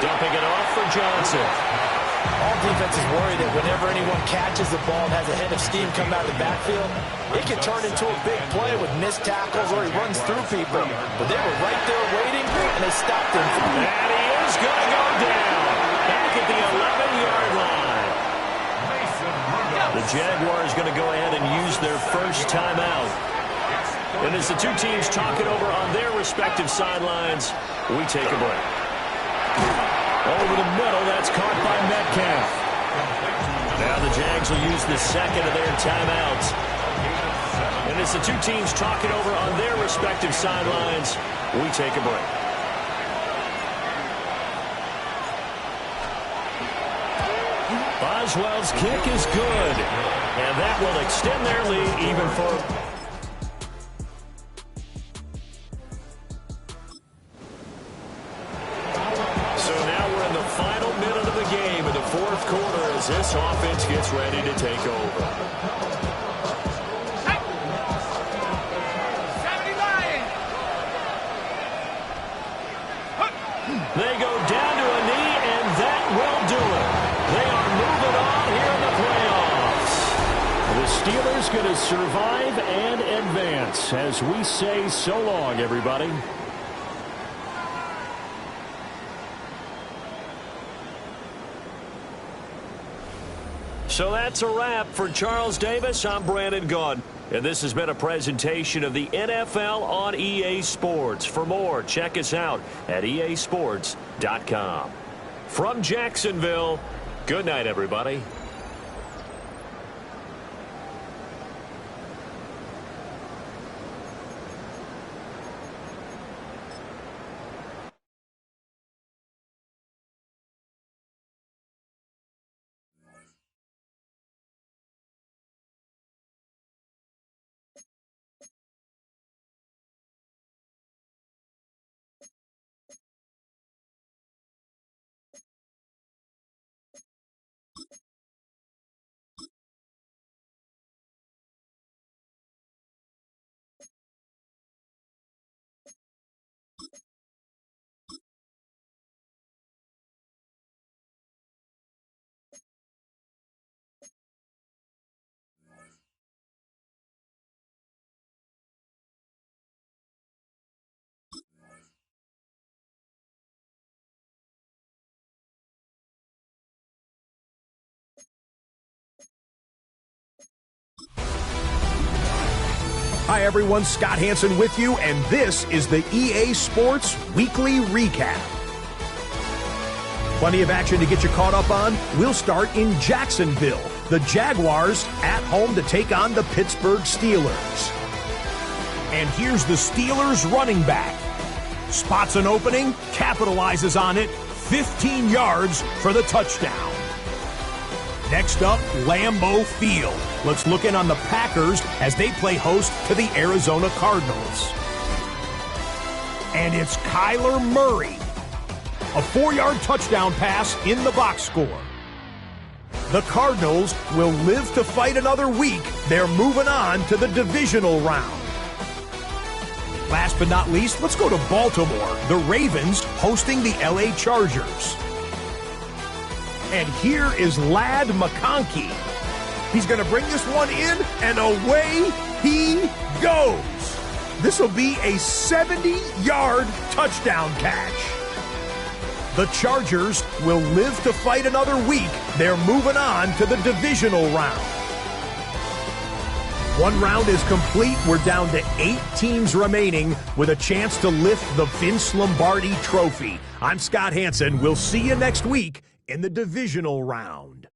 [SPEAKER 7] Dumping it off for Johnson.
[SPEAKER 9] All defenses worry that whenever anyone catches the ball and has a head of steam come out of the backfield, it can turn into a big play with missed tackles or he runs through people. But they were right there waiting, and they stopped him.
[SPEAKER 7] And he is going to go down. Back at the 11-yard line. The Jaguars going to go ahead and use their first timeout. And as the two teams talk it over on their respective sidelines, we take a break. Over the middle, that's caught by Metcalf. Now the Jags will use the second of their timeouts. And as the two teams talk it over on their respective sidelines, we take a break. Boswell's kick is good. And that will extend their lead even further. This offense gets ready to take over. They go down to a knee, and that will do it. They are moving on here in the playoffs. The Steelers going to survive and advance as we say so long, everybody. So that's a wrap. For Charles Davis, I'm Brandon Gaudin. And this has been a presentation of the NFL on EA Sports. For more, check us out at easports.com. From Jacksonville, good night, everybody.
[SPEAKER 1] Hi everyone, Scott Hansen with you, and this is the EA Sports Weekly Recap. Plenty of action to get you caught up on. We'll start in Jacksonville. The Jaguars at home to take on the Pittsburgh Steelers. And here's the Steelers running back. Spots an opening, capitalizes on it, 15 yards for the touchdown. Next up, Lambeau Field. Let's look in on the Packers as they play host to the Arizona Cardinals. And it's Kyler Murray. A 4-yard touchdown pass in the box score. The Cardinals will live to fight another week. They're moving on to the divisional round. Last but not least, let's go to Baltimore. The Ravens hosting the LA Chargers. And here is Ladd McConkey. He's going to bring this one in, and away he goes. This will be a 70-yard touchdown catch. The Chargers will live to fight another week. They're moving on to the divisional round. One round is complete. We're down to 8 teams remaining with a chance to lift the Vince Lombardi Trophy. I'm Scott Hansen. We'll see you next week in the divisional round.